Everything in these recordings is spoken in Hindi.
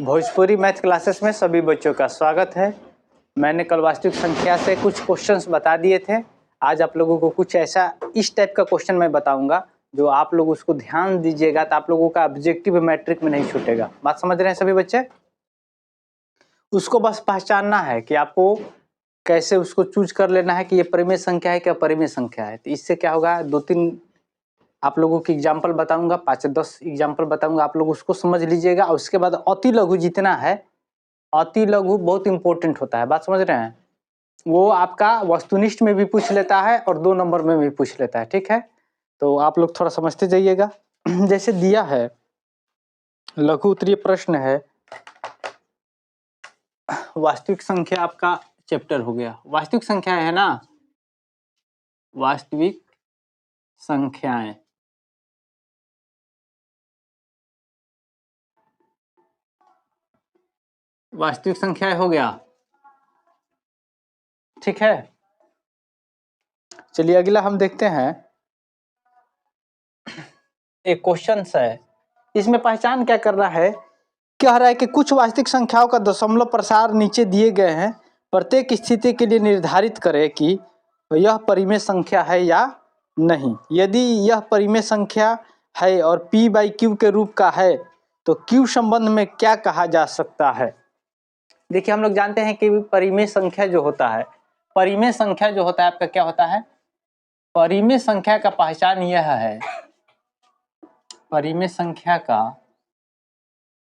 भोजपुरी मैथ क्लासेस में सभी बच्चों का स्वागत है। मैंने कल वास्तविक संख्या से कुछ क्वेश्चंस बता दिए थे। आज आप लोगों को कुछ ऐसा इस टाइप का क्वेश्चन मैं बताऊंगा जो आप लोग उसको ध्यान दीजिएगा तो आप लोगों का ऑब्जेक्टिव मैट्रिक में नहीं छूटेगा। बात समझ रहे हैं सभी बच्चे? उसको बस पहचानना है कि आपको कैसे उसको चूज कर लेना है कि ये परिमेय संख्या है क्या परिमेय संख्या है। तो इससे क्या होगा, 2-3 आप लोगों की एग्जाम्पल बताऊंगा, 5-10 एग्जाम्पल बताऊंगा, आप लोग उसको समझ लीजिएगा। और उसके बाद अति लघु जितना है, अति लघु बहुत इंपॉर्टेंट होता है। बात समझ रहे हैं? वो आपका वस्तुनिष्ठ में भी पूछ लेता है और 2 नंबर में भी पूछ लेता है। ठीक है, तो आप लोग थोड़ा समझते जाइएगा। जैसे दिया है लघु उत्तरीय प्रश्न है, वास्तविक संख्या आपका चैप्टर हो गया। वास्तविक संख्या है ना, वास्तविक संख्याएं। वास्तविक संख्या हो गया, ठीक है। चलिए अगला हम देखते हैं। एक क्वेश्चन है, इसमें पहचान क्या करना है। कह रहा है कि कुछ वास्तविक संख्याओं का दशमलव प्रसार नीचे दिए गए हैं, प्रत्येक स्थिति के लिए निर्धारित करें कि यह परिमेय संख्या है या नहीं। यदि यह परिमेय संख्या है और p/q के रूप का है तो q संबंध में क्या कहा जा सकता है। देखिए हम लोग जानते हैं कि परिमेय संख्या जो होता है, परिमेय संख्या जो होता है आपका क्या होता है। परिमेय संख्या का पहचान यह है, परिमेय संख्या का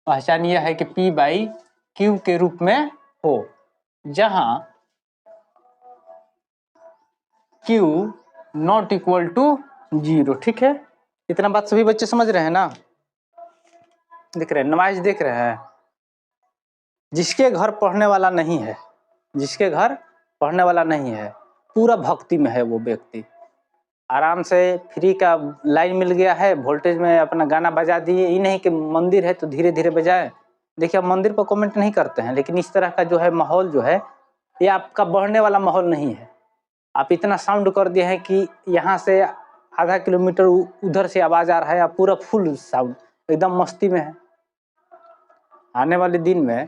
पहचान यह है कि p/q के रूप में हो, जहां q नॉट इक्वल टू 0। ठीक है, इतना बात सभी बच्चे समझ रहे हैं ना? देख रहे हैं, नमाज देख रहे हैं। जिसके घर पढ़ने वाला नहीं है, जिसके घर पढ़ने वाला नहीं है, पूरा भक्ति में है वो व्यक्ति, आराम से फ्री का लाइन मिल गया है, वोल्टेज में अपना गाना बजा दिए। ये नहीं कि मंदिर है तो धीरे धीरे बजाए। देखिए हम मंदिर पर कमेंट नहीं करते हैं, लेकिन इस तरह का जो है माहौल जो है, ये आपका बढ़ने वाला माहौल नहीं है। आप इतना साउंड कर दिए हैं कि यहाँ से आधा किलोमीटर उधर से आवाज आ रहा है, आप पूरा फुल साउंड एकदम मस्ती में है। आने वाले दिन में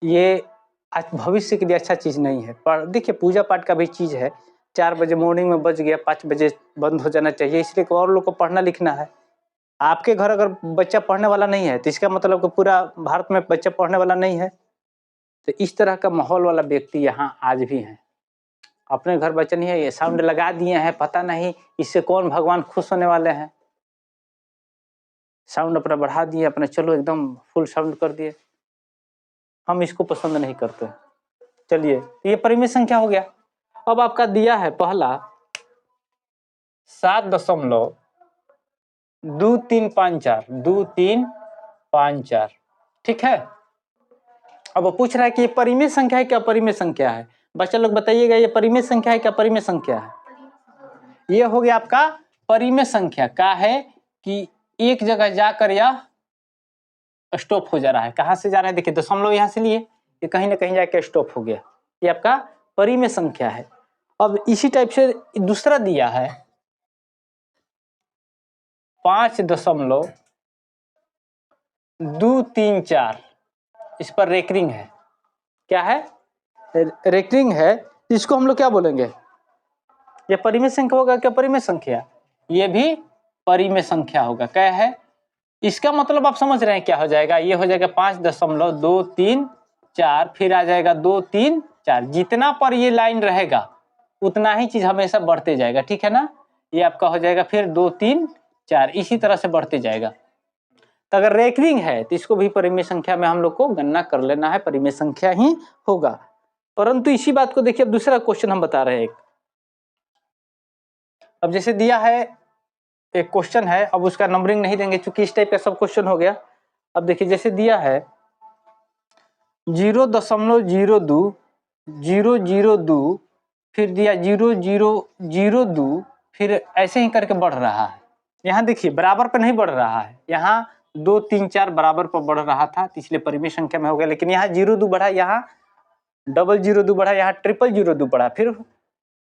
ये आज भविष्य के लिए अच्छा चीज नहीं है। पर देखिए पूजा पाठ का भी चीज है, 4 बजे मॉर्निंग में बज गया, 5 बजे बंद हो जाना चाहिए, इसलिए और लोग को पढ़ना लिखना है। आपके घर अगर बच्चा पढ़ने वाला नहीं है तो इसका मतलब कि पूरा भारत में बच्चा पढ़ने वाला नहीं है। तो इस तरह का माहौल वाला व्यक्ति यहाँ आज भी है। अपने घर बच्चा नहीं है, ये साउंड लगा दिए हैं, पता नहीं इससे कौन भगवान खुश होने वाले हैं। साउंड अपना बढ़ा दिए, अपने चलो एकदम फुल साउंड कर दिए। हम इसको पसंद नहीं करते। चलिए ये परिमेय संख्या हो गया। अब आपका दिया है पहला 7.2354 ठीक है। अब वो पूछ रहा है कि ये परिमेय संख्या है क्या परिमेय संख्या है। बच्चा लोग बताइएगा, ये परिमेय संख्या है क्या परिमेय संख्या है। ये हो गया आपका परिमेय संख्या का है कि एक जगह जाकर यह स्टॉप हो जा रहा है। कहां से जा रहा है, देखिए दशमलव यहां से लिए, ये कहीं ना कहीं जाके स्टॉप हो गया, ये आपका परिमेय संख्या है। अब इसी टाइप से दूसरा दिया है 5.234, इस पर रेकरिंग है। क्या है, रेकरिंग है। इसको हम लोग क्या बोलेंगे, ये परिमेय संख्या होगा क्या परिमेय संख्या, ये भी परिमेय संख्या होगा। क्या है, इसका मतलब आप समझ रहे हैं क्या हो जाएगा। ये हो जाएगा 5.234, फिर आ जाएगा 234। जितना पर ये लाइन रहेगा उतना ही चीज हमेशा बढ़ते जाएगा, ठीक है ना। ये आपका हो जाएगा फिर 234, इसी तरह से बढ़ते जाएगा। तो अगर रेकरिंग है तो इसको भी परिमेय संख्या में हम लोग को गणना कर लेना है, परिमेय संख्या ही होगा। परंतु इसी बात को देखिए, अब दूसरा क्वेश्चन हम बता रहे हैं। अब जैसे दिया है एक क्वेश्चन है, अब उसका नंबरिंग नहीं देंगे क्योंकि इस टाइप का सब क्वेश्चन हो गया। अब देखिए जैसे दिया है 0.02002, फिर दिया 0002, फिर ऐसे ही करके बढ़ रहा है। यहाँ देखिए बराबर पर नहीं बढ़ रहा है, यहाँ 2 3 4 बराबर पर बढ़ रहा था, तो इसलिए परिमेय संख्या में हो गया। लेकिन यहाँ 02 बढ़ा, यहाँ 002 बढ़ा, यहाँ 000 बढ़ा, फिर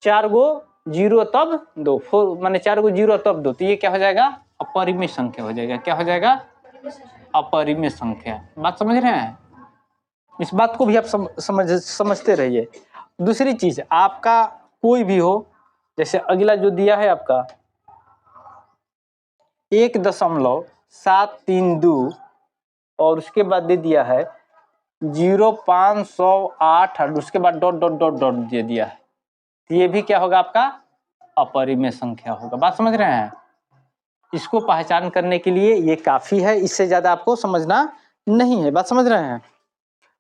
4 गो 0 तब 2, 4 माने 4 गो 0 तब 2, तो ये क्या हो जाएगा, अपरिमेय संख्या हो जाएगा। क्या हो जाएगा, अपरिमेय संख्या। बात समझ रहे हैं? इस बात को भी आप समझते रहिए। दूसरी चीज, आपका कोई भी हो, जैसे अगला जो दिया है आपका 1.732 और उसके बाद दे दिया है 0.508 और उसके बाद डॉट डॉट डॉट डॉट दे दिया है, तो ये भी क्या होगा आपका अपरिमेय संख्या होगा। बात समझ रहे हैं? इसको पहचान करने के लिए ये काफी है, इससे ज्यादा आपको समझना नहीं है। बात समझ रहे हैं?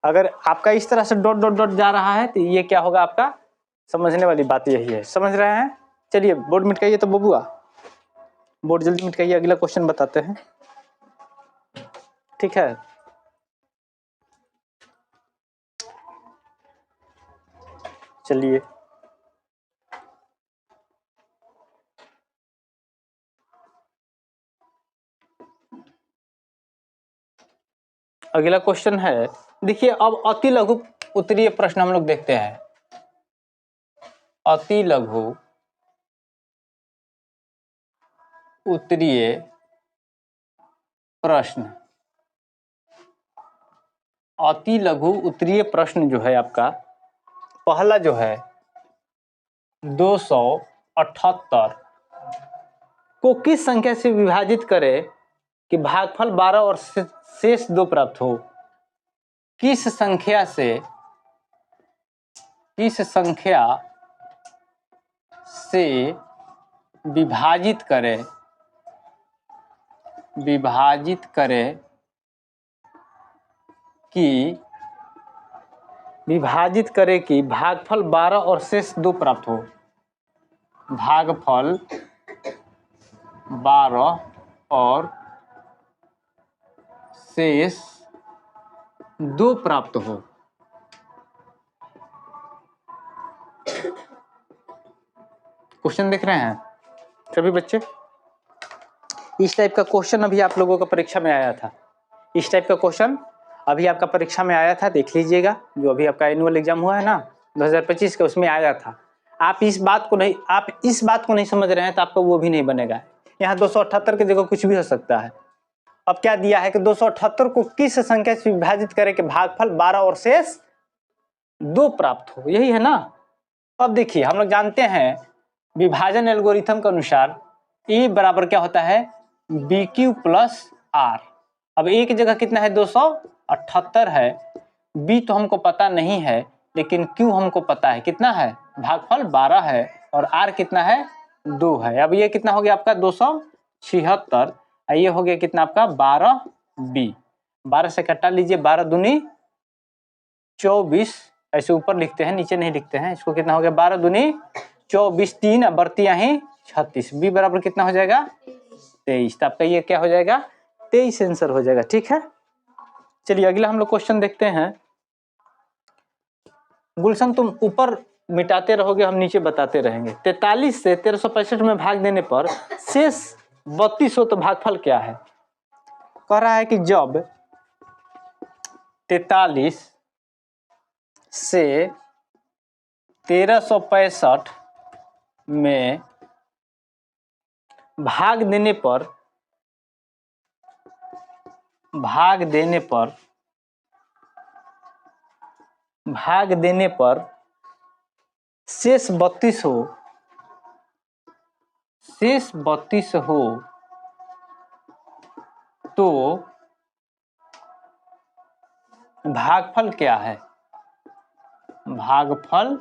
अगर आपका इस तरह से डॉट डॉट डॉट जा रहा है तो ये क्या होगा आपका, समझने वाली बात यही है। समझ रहे हैं? चलिए बोर्ड मिटाइए तो बबुआ, बोर्ड जल्दी मिटाइए, अगला क्वेश्चन बताते हैं। ठीक है, चलिए अगला क्वेश्चन है, देखिए अब अति लघु उत्तरीय प्रश्न हम लोग देखते हैं। अति लघु उत्तरीय प्रश्न, अति लघु उत्तरीय प्रश्न जो है आपका पहला जो है 278 को किस संख्या से विभाजित करें कि भागफल 12 और शेष 2 प्राप्त हो। किस संख्या से विभाजित करें कि भागफल 12 और शेष 2 प्राप्त हो। भागफल 12 और शेष 2 प्राप्त हो। क्वेश्चन देख रहे हैं सभी बच्चे? इस टाइप का क्वेश्चन अभी आप लोगों का परीक्षा में आया था। इस टाइप का क्वेश्चन अभी आपका परीक्षा में आया था, देख लीजिएगा। जो अभी आपका एनुअल एग्जाम हुआ है ना 2025 का, उसमें आया था। आप इस बात को नहीं समझ रहे हैं तो आपका वो भी नहीं बनेगा। यहाँ 278 की जगह कुछ भी हो सकता है। अब क्या दिया है कि 278 को किस संख्या से विभाजित करें कि भागफल 12 और शेष 2 प्राप्त हो, यही है ना। अब देखिए हम लोग जानते हैं विभाजन एल्गोरिथम के अनुसार ए बराबर क्या होता है, BQ प्लस R। अब ए की जगह कितना है 278 है, बी तो हमको पता नहीं है, लेकिन क्यू हमको पता है, कितना है भागफल 12 है और आर कितना है 2 है। अब ये कितना हो गया आपका 276, ये हो गया कितना आपका 12B। 12 से कटा लीजिए, 12 दूनी 24, ऐसे ऊपर लिखते हैं नीचे नहीं लिखते हैं। इसको कितना हो गया 12 दूनी 24, 3 बढ़ती यहीं 36, बी बराबर कितना हो जाएगा 23। तो आपका ये क्या हो जाएगा 23 आंसर हो जाएगा। ठीक है, चलिए अगला हम लोग क्वेश्चन देखते हैं। गुलशन तुम ऊपर मिटाते रहोगे, हम नीचे बताते रहेंगे। 43 से 1365 में भाग देने पर शेष 32 हो तो भागफल क्या है। कह रहा है कि जब 43 से 1365 में भाग देने पर शेष 32 हो तो भागफल क्या है। भागफल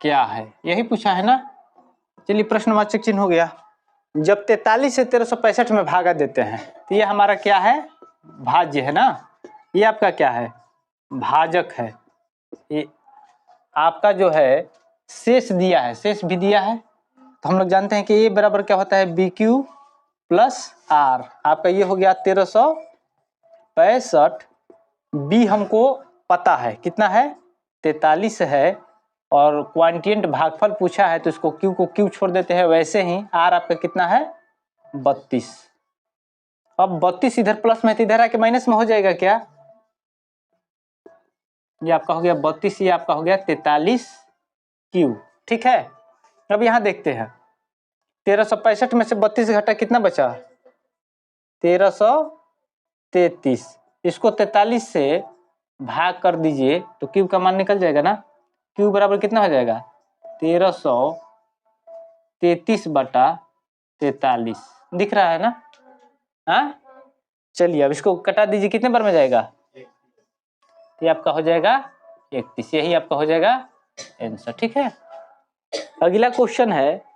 क्या है, यही पूछा है ना। चलिए प्रश्नवाचक चिन्ह हो गया। जब 43 से 1365 में भागा देते हैं तो ये हमारा क्या है, भाज्य है ना। ये आपका क्या है, भाजक है। ये आपका जो है शेष दिया है, शेष भी दिया है। तो हम लोग जानते हैं कि ये बराबर क्या होता है BQ प्लस R। आपका ये हो गया 1365, बी हमको पता है कितना है 43 है, और क्वांटिएंट भागफल पूछा है तो इसको क्यू को क्यू छोड़ देते हैं। वैसे ही आर आपका कितना है 32। अब 32 इधर प्लस में इधर आके माइनस में हो जाएगा क्या, ये आपका हो गया 32, ये आपका हो गया 43 क्यू। ठीक है, अब यहां देखते हैं 1365 में से 32 घटा कितना बचा 1333, इसको 43 से भाग कर दीजिए तो क्यूब का मान निकल जाएगा ना। क्यूब बराबर कितना हो जाएगा 1333/43 दिख रहा है ना। हाँ चलिए अब इसको कटा दीजिए, कितने बार में जाएगा, ये आपका हो जाएगा 31, यही आपका हो जाएगा आंसर। ठीक है, अगला क्वेश्चन है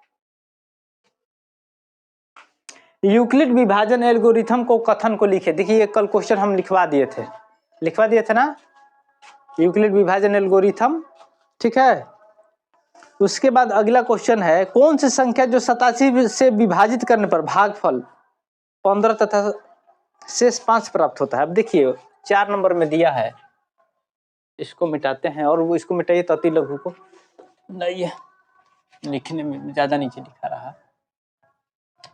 यूक्लिड विभाजन एल्गोरिथम को कथन को लिखे। देखिए ये कल क्वेश्चन हम लिखवा दिए थे ना, यूक्लिड विभाजन एल्गोरिथम। ठीक है, उसके बाद अगला क्वेश्चन है कौन सी संख्या जो 87 से विभाजित करने पर भागफल 15 तथा शेष 5 प्राप्त होता है। अब देखिए 4 नंबर में दिया है, इसको मिटाते हैं और वो इसको मिटाइए तो अति लघु को, नहीं है लिखने में ज्यादा नीचे दिखा रहा है,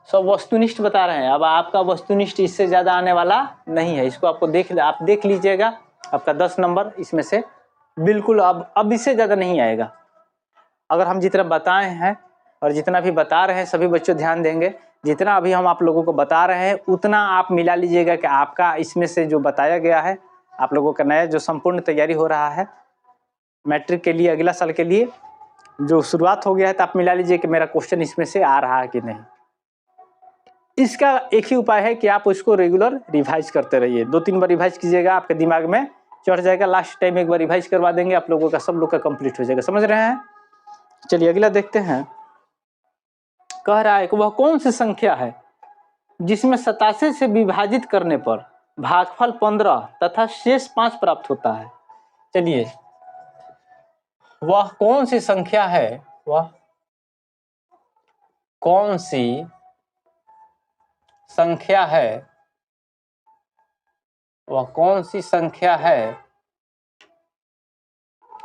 सब वस्तुनिष्ठ बता रहे हैं। अब आपका वस्तुनिष्ठ इससे ज्यादा आने वाला नहीं है, इसको आपको आप देख लीजिएगा, आपका 10 नंबर इसमें से बिल्कुल अब इससे ज्यादा नहीं आएगा। अगर हम जितना बताए हैं और जितना भी बता रहे हैं सभी बच्चों ध्यान देंगे, जितना अभी हम आप लोगों को बता रहे हैं उतना आप मिला लीजिएगा कि आपका इसमें से जो बताया गया है आप लोगों का नया जो संपूर्ण तैयारी हो रहा है मैट्रिक के लिए, अगला साल के लिए जो शुरुआत हो गया है, तो आप मिला लीजिए कि मेरा क्वेश्चन इसमें से आ रहा है कि नहीं। इसका एक ही उपाय है कि आप उसको रेगुलर रिवाइज करते रहिए, 2-3 बार रिवाइज कीजिएगा, आपके दिमाग में चढ़ जाएगा। लास्ट टाइम एक बार रिवाइज करवा देंगे आप लोगों का, सब लोग का कंप्लीट हो जाएगा। समझ रहे हैं। चलिए अगला देखते हैं। कह रहा है कि वह कौन सी संख्या है जिसमें 87 से विभाजित करने पर भागफल 15 तथा शेष 5 प्राप्त होता है। चलिए वह कौन सी संख्या है, वह कौन सी संख्या है, वह कौन सी संख्या है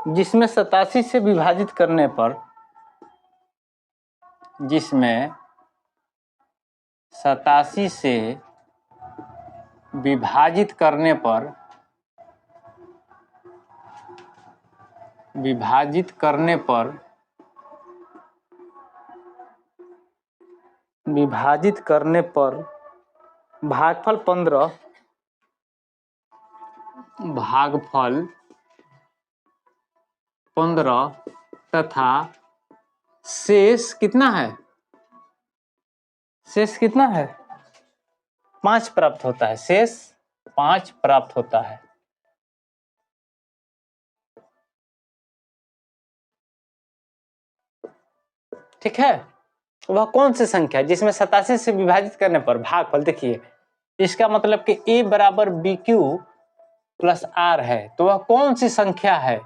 जिसमें 87 से विभाजित करने पर, जिसमें 87 से विभाजित करने पर, विभाजित करने पर, विभाजित करने पर भागफल 15, भागफल 15 तथा शेष कितना है, शेष कितना है 5 प्राप्त होता है, शेष 5 प्राप्त होता है। ठीक है, वह कौन सी संख्या है जिसमें 87 से विभाजित करने पर भागफल, देखिए इसका मतलब कि a बराबर BQ प्लस R है, तो वह कौन सी संख्या है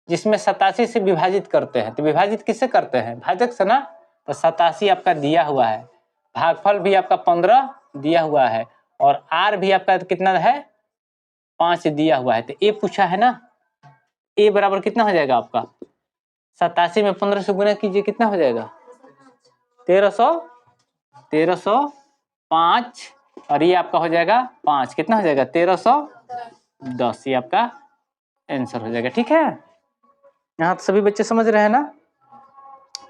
जिसमें 87 से विभाजित करते हैं। तो विभाजित किससे करते हैं, भाजक से ना। तो 87 आपका दिया हुआ है, भागफल भी आपका 15 दिया हुआ है और R भी आपका कितना है 5 दिया हुआ है। तो a पूछा है ना, a बराबर कितना हो जाएगा आपका 87 में 15 से गुना कीजिए, कितना हो जाएगा 1305 और ये आपका हो जाएगा 5, कितना हो जाएगा 1310, ये आपका आंसर हो जाएगा। ठीक है, यहाँ तो सभी बच्चे समझ रहे हैं ना।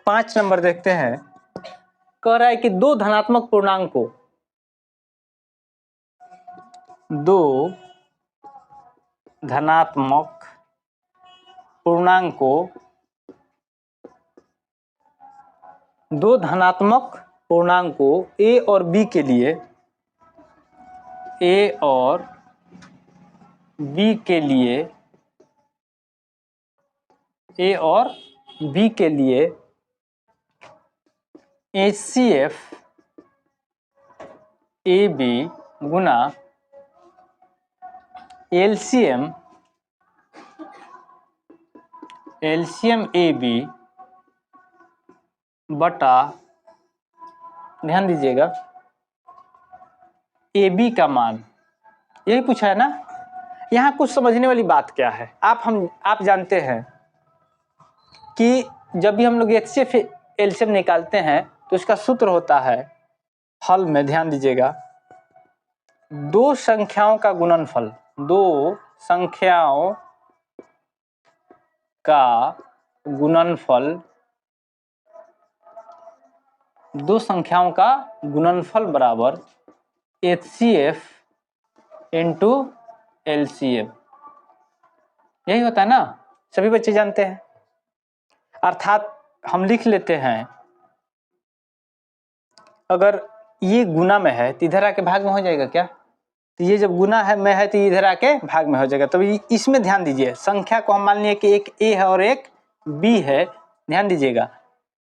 5 नंबर देखते हैं। कह रहा है कि दो धनात्मक पूर्णांकों, दो धनात्मक पूर्णांकों, दो धनात्मक पूर्णांकों a और b के लिए, a और b के लिए, a और b के लिए HCF AB गुना LCM AB बटा, ध्यान दीजिएगा, AB का मान, यही पूछा है ना। यहाँ कुछ समझने वाली बात क्या है, आप जानते हैं कि जब भी हम लोग HCF LCM निकालते हैं तो इसका सूत्र होता है हल में, ध्यान दीजिएगा, दो संख्याओं का गुणनफल, दो संख्याओं का गुणनफल, दो संख्याओं का गुणनफल बराबर HCF इंटू LCM, यही होता है ना, सभी बच्चे जानते हैं। अर्थात हम लिख लेते हैं, अगर ये गुना में है तो इधर आके भाग में हो जाएगा क्या, तो ये जब गुना है में है तो इधर आके भाग में हो जाएगा। तो इसमें ध्यान दीजिए, संख्या को हम मान लिए कि एक A है और एक B है, ध्यान दीजिएगा,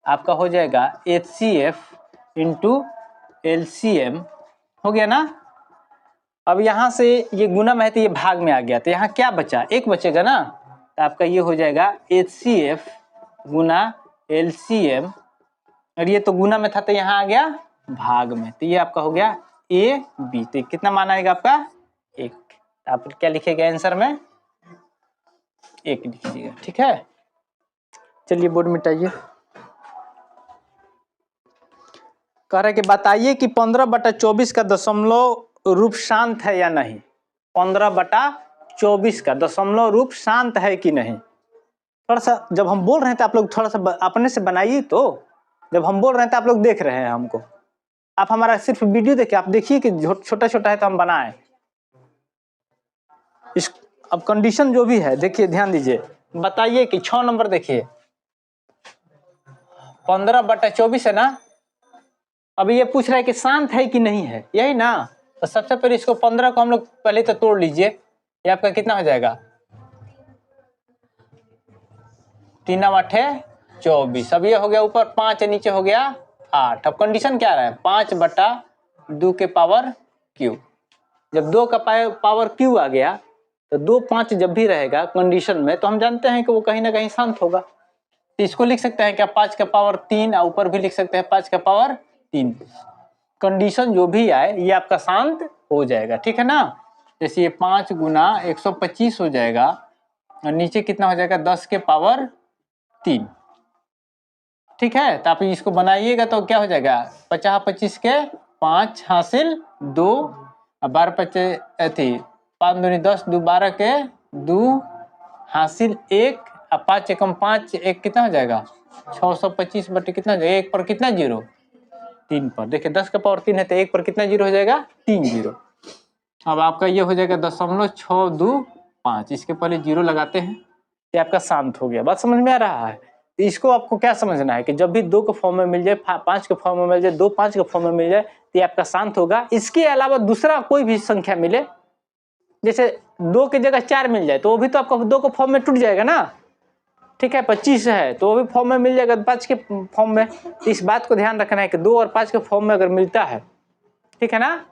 आपका हो जाएगा HCF इंटू LCM, हो गया ना। अब यहाँ से ये गुना में है तो ये भाग में आ गया, तो यहाँ क्या बचा, एक बचेगा ना, तो आपका ये हो जाएगा HCF गुना LCM, और ये तो गुना में था तो यहाँ आ गया भाग में, तो ये आपका हो गया AB। तो कितना मान आएगा आपका 1, आप क्या लिखेगा आंसर में 1 लिखिएगा, ठीक है। चलिए बोर्ड मिटाइए। कह रहे कि बताइए कि 15/24 का दशमलव रूप शांत है या नहीं। 15/24 का दशमलव रूप शांत है कि नहीं। थोड़ा सा जब हम बोल रहे हैं तो आप लोग थोड़ा सा अपने से बनाइए, तो जब हम बोल रहे हैं तो आप लोग देख रहे हैं हमको, आप हमारा सिर्फ वीडियो देखिए, आप देखिए कि छोटा छोटा है तो हम बनाएं। इस अब कंडीशन जो भी है देखिए, ध्यान दीजिए, बताइए कि 6 नंबर देखिए, 15/24 है ना। अभी ये पूछ रहा है कि शांत है कि नहीं है, यही ना। तो सबसे पहले इसको 15 को हम लोग पहले तो तोड़ लीजिए, ये आपका कितना हो जाएगा 3×8 = 24। अब ये हो गया ऊपर 5 है, नीचे हो गया 8। अब कंडीशन क्या रहा है 5/2 के पावर क्यू। जब 2 का पावर क्यू आ गया तो 2 5 जब भी रहेगा कंडीशन में, तो हम जानते हैं कि वो कहीं ना कहीं शांत होगा। तो इसको लिख सकते हैं क्या 5 का पावर 3, और ऊपर भी लिख सकते हैं 5 का पावर 3। कंडीशन जो भी आए ये आपका शांत हो जाएगा, ठीक है ना। जैसे ये 5 गुना 125 हो जाएगा, और नीचे कितना हो जाएगा 10 के पावर 3, ठीक है। तो आप इसको बनाइएगा तो क्या हो जाएगा 50 25 के 5 हासिल 2, 12 25 थी 5 दूनी 10, 2 12 के 2 हासिल 1, अब 5 एकम 5, 1 कितना हो जाएगा 625 बटे कितना हो जाएगा, 1 पर कितना जीरो 3 पर। देखिए 10 का पावर 3 है तो 1 पर कितना जीरो हो जाएगा 3 जीरो। अब आपका ये हो जाएगा 0.625, इसके पहले जीरो लगाते हैं, ये आपका शांत हो गया। बात समझ में आ रहा है। इसको आपको क्या समझना है कि जब भी 2 के फॉर्म में मिल जाए, 5 के फॉर्म में मिल जाए, 2 5 के फॉर्म में मिल जाए, तो ये आपका शांत होगा। इसके अलावा दूसरा कोई भी संख्या मिले, जैसे 2 की जगह 4 मिल जाए तो वो भी तो आपका 2 के फॉर्म में टूट जाएगा ना, ठीक है। 25 है तो वो भी फॉर्म में मिल जाएगा 5 के फॉर्म में। इस बात को ध्यान रखना है कि 2 और 5 के फॉर्म में अगर मिलता है, ठीक है ना,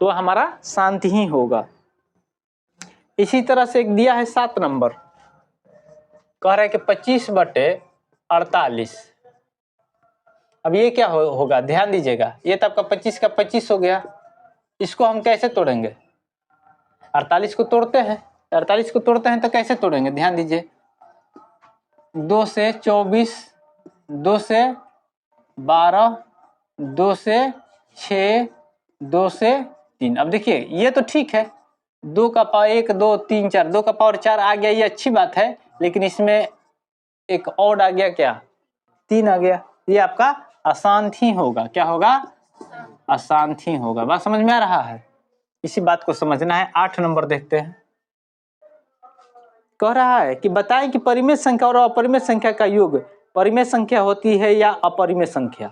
तो हमारा शांत ही होगा। इसी तरह से एक दिया है 7 नंबर, कह रहा है कि 25/48। अब ये क्या होगा ध्यान दीजिएगा, ये तो आपका 25 का 25 हो गया, इसको हम कैसे तोड़ेंगे 48 को तोड़ते हैं, 48 को तोड़ते हैं तो कैसे तोड़ेंगे ध्यान दीजिए, 2 से 24, 2 से 12, 2 से 6, 2 से 3। अब देखिए ये तो ठीक है, 2 का पावर 1 2 3 4, 2 का पावर 4 आ गया, ये अच्छी बात है, लेकिन इसमें एक और आ गया, क्या 3 आ गया, ये आपका अशांत ही होगा। क्या होगा अशांत ही होगा। बात समझ में आ रहा है, इसी बात को समझना है। 8 नंबर देखते हैं, कह रहा है कि बताएं कि परिमेय संख्या और अपरिमेय संख्या का योग परिमेय संख्या होती है या अपरिमेय संख्या।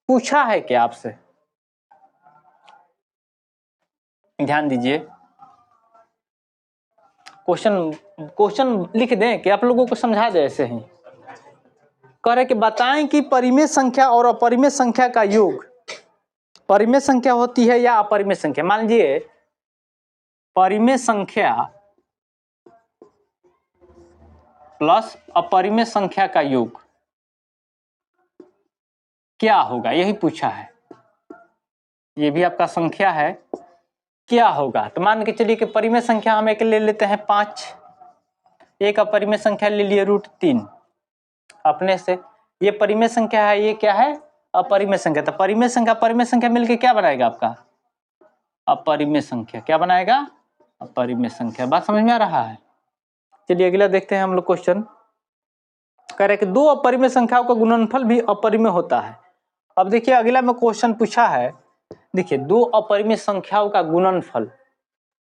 पूछा है क्या आपसे, ध्यान दीजिए, क्वेश्चन लिख दें कि आप लोगों को समझा दे ऐसे ही। कह रहे कि बताएं कि परिमेय संख्या और अपरिमेय संख्या का योग परिमेय संख्या होती है या अपरिमेय संख्या। मान लीजिए परिमेय संख्या प्लस अपरिमेय संख्या का योग क्या होगा, यही पूछा है। ये भी आपका संख्या है, क्या होगा। तो मान के चलिए कि परिमेय संख्या हम एक ले लेते हैं 5, एक अपरिमेय संख्या ले लिए √3 अपने से। ये परिमेय संख्या है, ये क्या है अपरिमेय संख्या। तो परिमेय संख्या परिमेय संख्या मिलके क्या बनाएगा आपका अपरिमेय संख्या। क्या बनाएगा अपरिमेय संख्या। बात समझ में आ रहा है। चलिए अगला देखते हैं हम लोग क्वेश्चन। कह रहे कि 2 अपरिमेय संख्याओं का गुणनफल भी अपरिमेय होता है। अब देखिए अगला में क्वेश्चन पूछा है देखिए दो अपरिमेय संख्याओं का गुणनफल,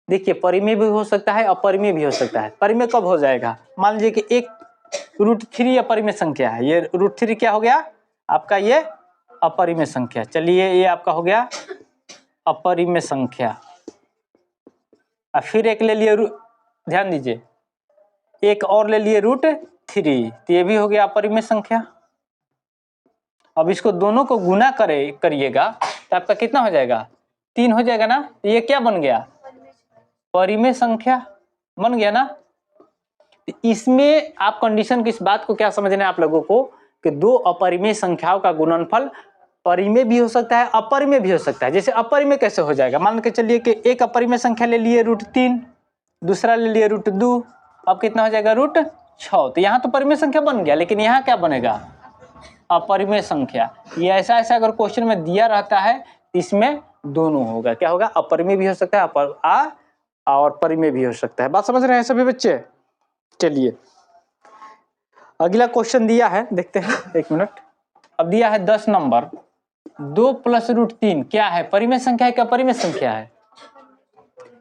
देखिए परिमेय भी हो सकता है अपरिमेय भी हो सकता है। परिमेय कब हो जाएगा, मान लीजिए कि एक √3 अपरिमेय संख्या है, ये √3 क्या हो गया आपका, ये अपरिमेय संख्या। चलिए ये आपका हो गया अपरिमेय संख्या। और फिर एक ले लिए, ध्यान दीजिए एक और ले लिए √3, तो ये भी हो गया अपरिमेय संख्या। अब इसको दोनों को गुना करिएगा तो आपका कितना हो जाएगा, 3 हो जाएगा ना। तो ये क्या बन गया, परिमेय संख्या बन गया ना। तो इसमें आप कंडीशन की इस बात को क्या समझना है आप लोगों को, कि दो अपरिमेय संख्याओं का गुणनफल परिमेय भी हो सकता है अपरिमेय भी हो सकता है। जैसे अपरिमेय कैसे हो जाएगा, मान के चलिए कि एक अपरिमेय संख्या ले लिए √3, दूसरा ले लिए √2, अब कितना हो जाएगा √6। तो यहाँ तो परिमेय संख्या बन गया, लेकिन यहाँ क्या बनेगा, अपरिमेय संख्या। ये ऐसा ऐसा अगर क्वेश्चन में दिया रहता है इसमें दोनों होगा, क्या होगा, अपरिमेय भी हो सकता है और परिमेय भी हो सकता है। बात समझ रहे हैं सभी बच्चे। चलिए अगला क्वेश्चन दिया है, देखते हैं, एक मिनट। अब दिया है 10 नंबर, 2 + √3 क्या है, परिमेय संख्या है क्या अपरिमेय संख्या है।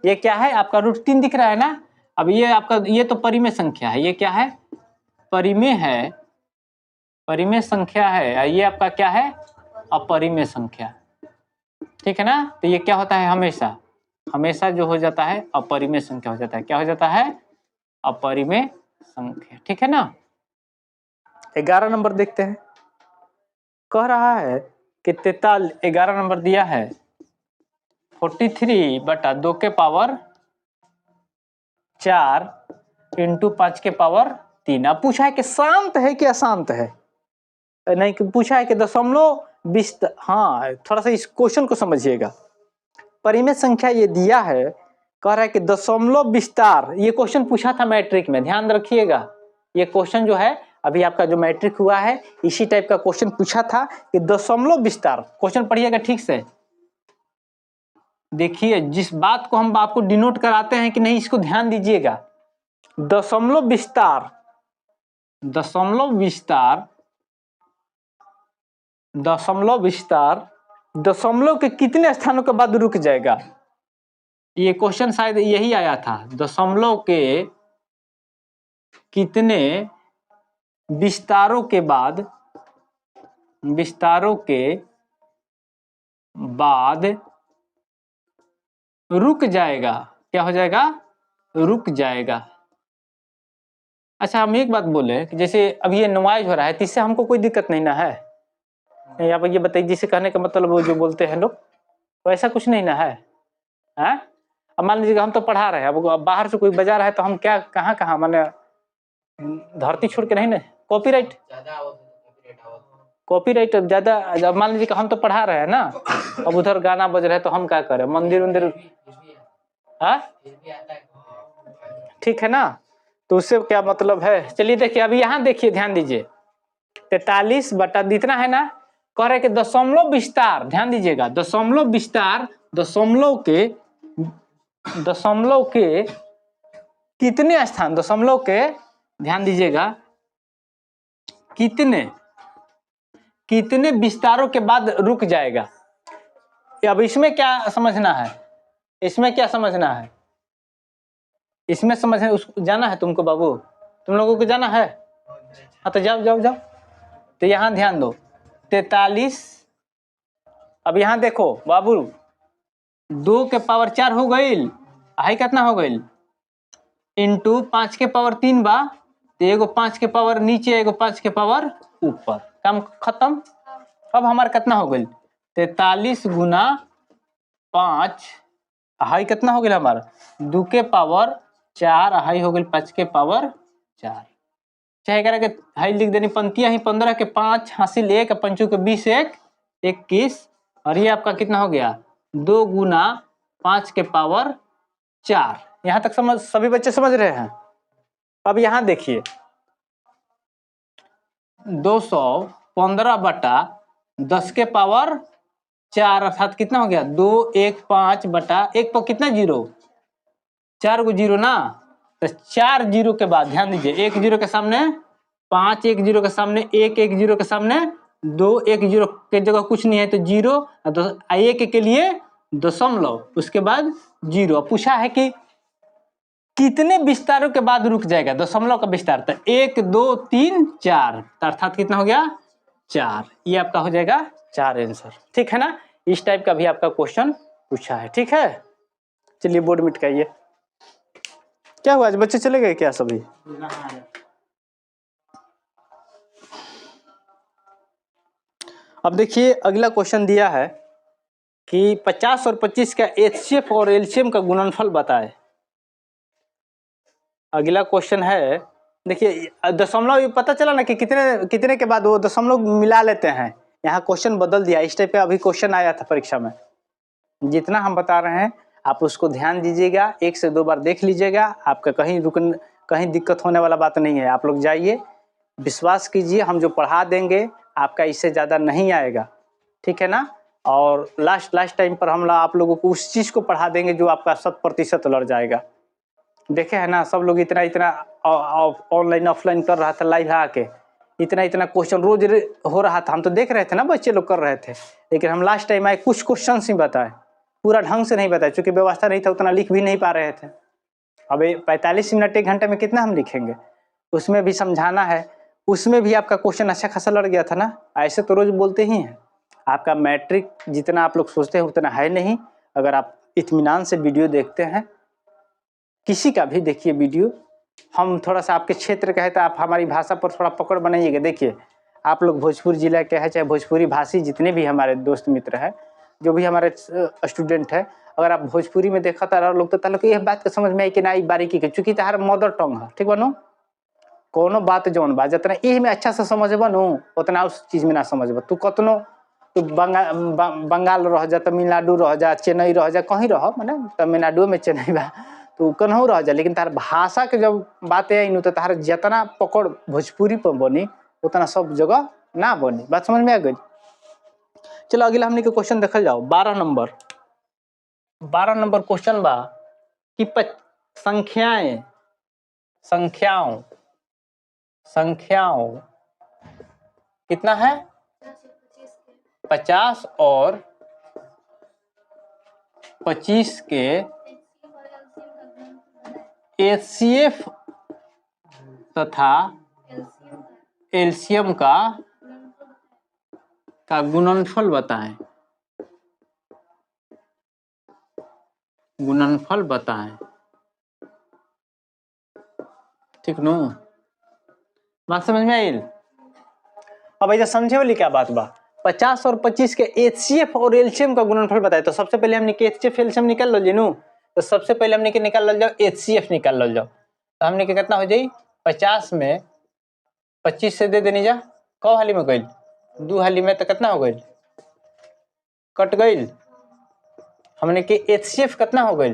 ये क्या है आपका √3 दिख रहा है ना। अब ये आपका, ये तो परिमेय संख्या है, ये क्या है, परिमेय है, परिमेय संख्या है। ये आपका क्या है, अपरिमेय संख्या, ठीक है ना। तो ये क्या होता है, हमेशा हमेशा जो हो जाता है अपरिमेय संख्या हो जाता है, क्या हो जाता है, अपरिमेय संख्या, ठीक है ना। 11 नंबर देखते हैं, कह रहा है कि 11 नंबर दिया है 43/2 के पावर 4 × 5 के पावर 3। अब पूछा है कि शांत है कि अशांत है, नहीं पूछा है कि दशमलव विस्तार। हाँ थोड़ा सा इस क्वेश्चन को समझिएगा, परिमेय संख्या ये दिया है, कह रहा है कि दशमलव विस्तार। ये क्वेश्चन पूछा था मैट्रिक में, ध्यान रखिएगा। ये क्वेश्चन जो है अभी आपका जो मैट्रिक हुआ है इसी टाइप का क्वेश्चन पूछा था कि दशमलव विस्तार। क्वेश्चन पढ़िएगा ठीक से, देखिए जिस बात को हम आपको डिनोट कराते हैं कि नहीं, इसको ध्यान दीजिएगा। दशमलव विस्तार, दशमलव विस्तार, दशमलव विस्तार दशमलव के कितने स्थानों के बाद रुक जाएगा। ये क्वेश्चन शायद यही आया था, दशमलव के कितने विस्तारों के बाद, विस्तारों के बाद रुक जाएगा, क्या हो जाएगा, रुक जाएगा। अच्छा हम एक बात बोले कि जैसे अभी ये नुमाइश हो रहा है तो इससे हमको कोई दिक्कत नहीं ना है, यहाँ पर ये बताइए, जिसे कहने का मतलब वो जो बोलते हैं लोग, तो ऐसा कुछ नहीं ना है, हैं? अब मान लीजिएगा हम तो पढ़ा रहे हैं, अब बाहर से कोई बजा रहा है तो हम क्या कहाँ माने धरती छोड़ के नहीं ना, कॉपीराइट ज्यादा। मान लीजिए कि हम तो पढ़ा रहे हैं ना, अब उधर गाना बज रहा है तो हम क्या करें, मंदिर उंदिर, ठीक है ना। तो उससे क्या मतलब है। चलिए देखिए अभी यहाँ देखिए, ध्यान दीजिए 43 इतना है ना, कह रहे कि दशमलव विस्तार, ध्यान दीजिएगा दशमलव विस्तार, दशमलव के कितने स्थान, दशमलव के, ध्यान दीजिएगा, कितने विस्तारों के बाद रुक जाएगा। अब इसमें क्या समझना है, इसमें क्या समझना है, इसमें समझना जाना है तुमको बाबू, तुम लोगों को जाना है, हाँ तो जाओ जाओ जाओ। तो यहाँ ध्यान दो 43, अब यहाँ देखो बाबू 2 के पावर 4 हो गई, हाई कितना हो गई, इंटू 5 के पावर 3 बा, तो एगो 5 के पावर नीचे एगो 5 के पावर ऊपर, काम खत्म। अब हमारा कितना हो गई 43 × 5, हाई कितना हो गया हमारा 2 के पावर 4, हाई हो गई 5 के पावर 4, चाहे करा के हाई लिख देनी पंक्तियां ही 15 के 5 हासिल 1, 5 के 20 1 21, और ये आपका कितना हो गया 2 × 5 के पावर 4। यहां तक समझ, सभी बच्चे समझ रहे हैं। अब यहां देखिए 215/10 के पावर 4 अर्थात कितना हो गया 215/1 पर कितना जीरो, 4 गो जीरो ना, तो 4 जीरो के बाद ध्यान दीजिए, 1 जीरो के सामने 5, 1 जीरो के सामने 1, 1 जीरो के सामने 2 1 0 के जगह कुछ नहीं है तो 0, तो 1 के लिए दशमलव, उसके बाद 0। पूछा है कि कितने विस्तारों के बाद रुक जाएगा दशमलव का विस्तार, तो 1 2 3 4, अर्थात कितना हो गया 4। ये आपका हो जाएगा 4 आंसर, ठीक है ना। इस टाइप का भी आपका क्वेश्चन पूछा है, ठीक है। चलिए बोर्ड मिटाइए। क्या हुआ आज बच्चे चले गए क्या सभी? अब देखिए अगला क्वेश्चन दिया है कि 50 और 25 का एचसीएफ और एलसीएम का गुणनफल बताए। अगला क्वेश्चन है, देखिए दशमलव पता चला ना कि कितने कितने के बाद वो दशमलव मिला लेते हैं। यहाँ क्वेश्चन बदल दिया, इस टाइप का अभी क्वेश्चन आया था परीक्षा में। जितना हम बता रहे हैं आप उसको ध्यान दीजिएगा, 1 से 2 बार देख लीजिएगा, आपका कहीं दिक्कत होने वाला बात नहीं है। आप लोग जाइए, विश्वास कीजिए, हम जो पढ़ा देंगे आपका इससे ज़्यादा नहीं आएगा, ठीक है ना। और लास्ट टाइम पर हम आप लोगों को उस चीज़ को पढ़ा देंगे जो आपका 100% लड़ जाएगा। देखे है ना, सब लोग इतना ऑनलाइन ऑफलाइन कर रहा था, लाइव आके इतना क्वेश्चन रोज हो रहा था। हम तो देख रहे थे ना, बच्चे लोग कर रहे थे, लेकिन हम लास्ट टाइम आए कुछ क्वेश्चन ही बताए, पूरा ढंग से नहीं बताए, क्योंकि व्यवस्था नहीं था, उतना लिख भी नहीं पा रहे थे। अब 45 मिनट 1 घंटे में कितना हम लिखेंगे, उसमें भी समझाना है। उसमें भी आपका क्वेश्चन अच्छा खासा लड़ गया था ना। ऐसे तो रोज बोलते ही हैं, आपका मैट्रिक जितना आप लोग सोचते हैं उतना है नहीं। अगर आप इत्मीनान से वीडियो देखते हैं, किसी का भी देखिए वीडियो, हम थोड़ा सा आपके क्षेत्र का है तो आप हमारी भाषा पर थोड़ा पकड़ बनाइएगा। देखिए आप लोग भोजपुर जिला के हैं, चाहे भोजपुरी भाषी जितने भी हमारे दोस्त मित्र हैं, जो भी हमारे स्टूडेंट है, अगर आप भोजपुरी में देखा तारा लोग तो तालो यह बात के समझ में आई कि ना बारीकी के, चूंकि तार मदर टंग है, ठीक बनो। कोनो बात जौन बात जितना यही में अच्छा से समझ बनू उतना उस चीज में ना समझ। तू कतनो तू बंगाल रह जा, तमिलनाडु रह जा, चेन्नई रह जा, कहीं रह, मैंने तमिलनाडु में चेन्नई बा, तो कन्हू रह जा, लेकिन तार भाषा के जब बात आई तो तार जितना पकड़ भोजपुरी पर बनी उतना सब जगह ना बनी। बात समझ में आ गई। चलो अगला हमने के क्वेश्चन देखल जाओ। 12 नंबर क्वेश्चन बा कि संख्याओं कितना है 50 और 25 के एचसीएफ तथा एलसीएम का गुणनफल बताएं। गुणनफल बताएं, ठीक नो। बात समझ में आई। अब ऐसा समझे वाली क्या बात बा, 50 और 25 के एचसीएफ और एलसीएम का गुणनफल बताए। तो सबसे पहले हमने एचसीएफ एलसीएम निकाल लो जेनू। तो सबसे पहले हमने के निकाल लो जाओ एचसीएफ निकाल लो जाओ। तो हमने के कितना हो जाई 50 में 25 से दे देनी जा, कौ हाली में गई 2 हाली में, तो कितना हो गई कट गई। हमने के एचसीएफ कितना हो गई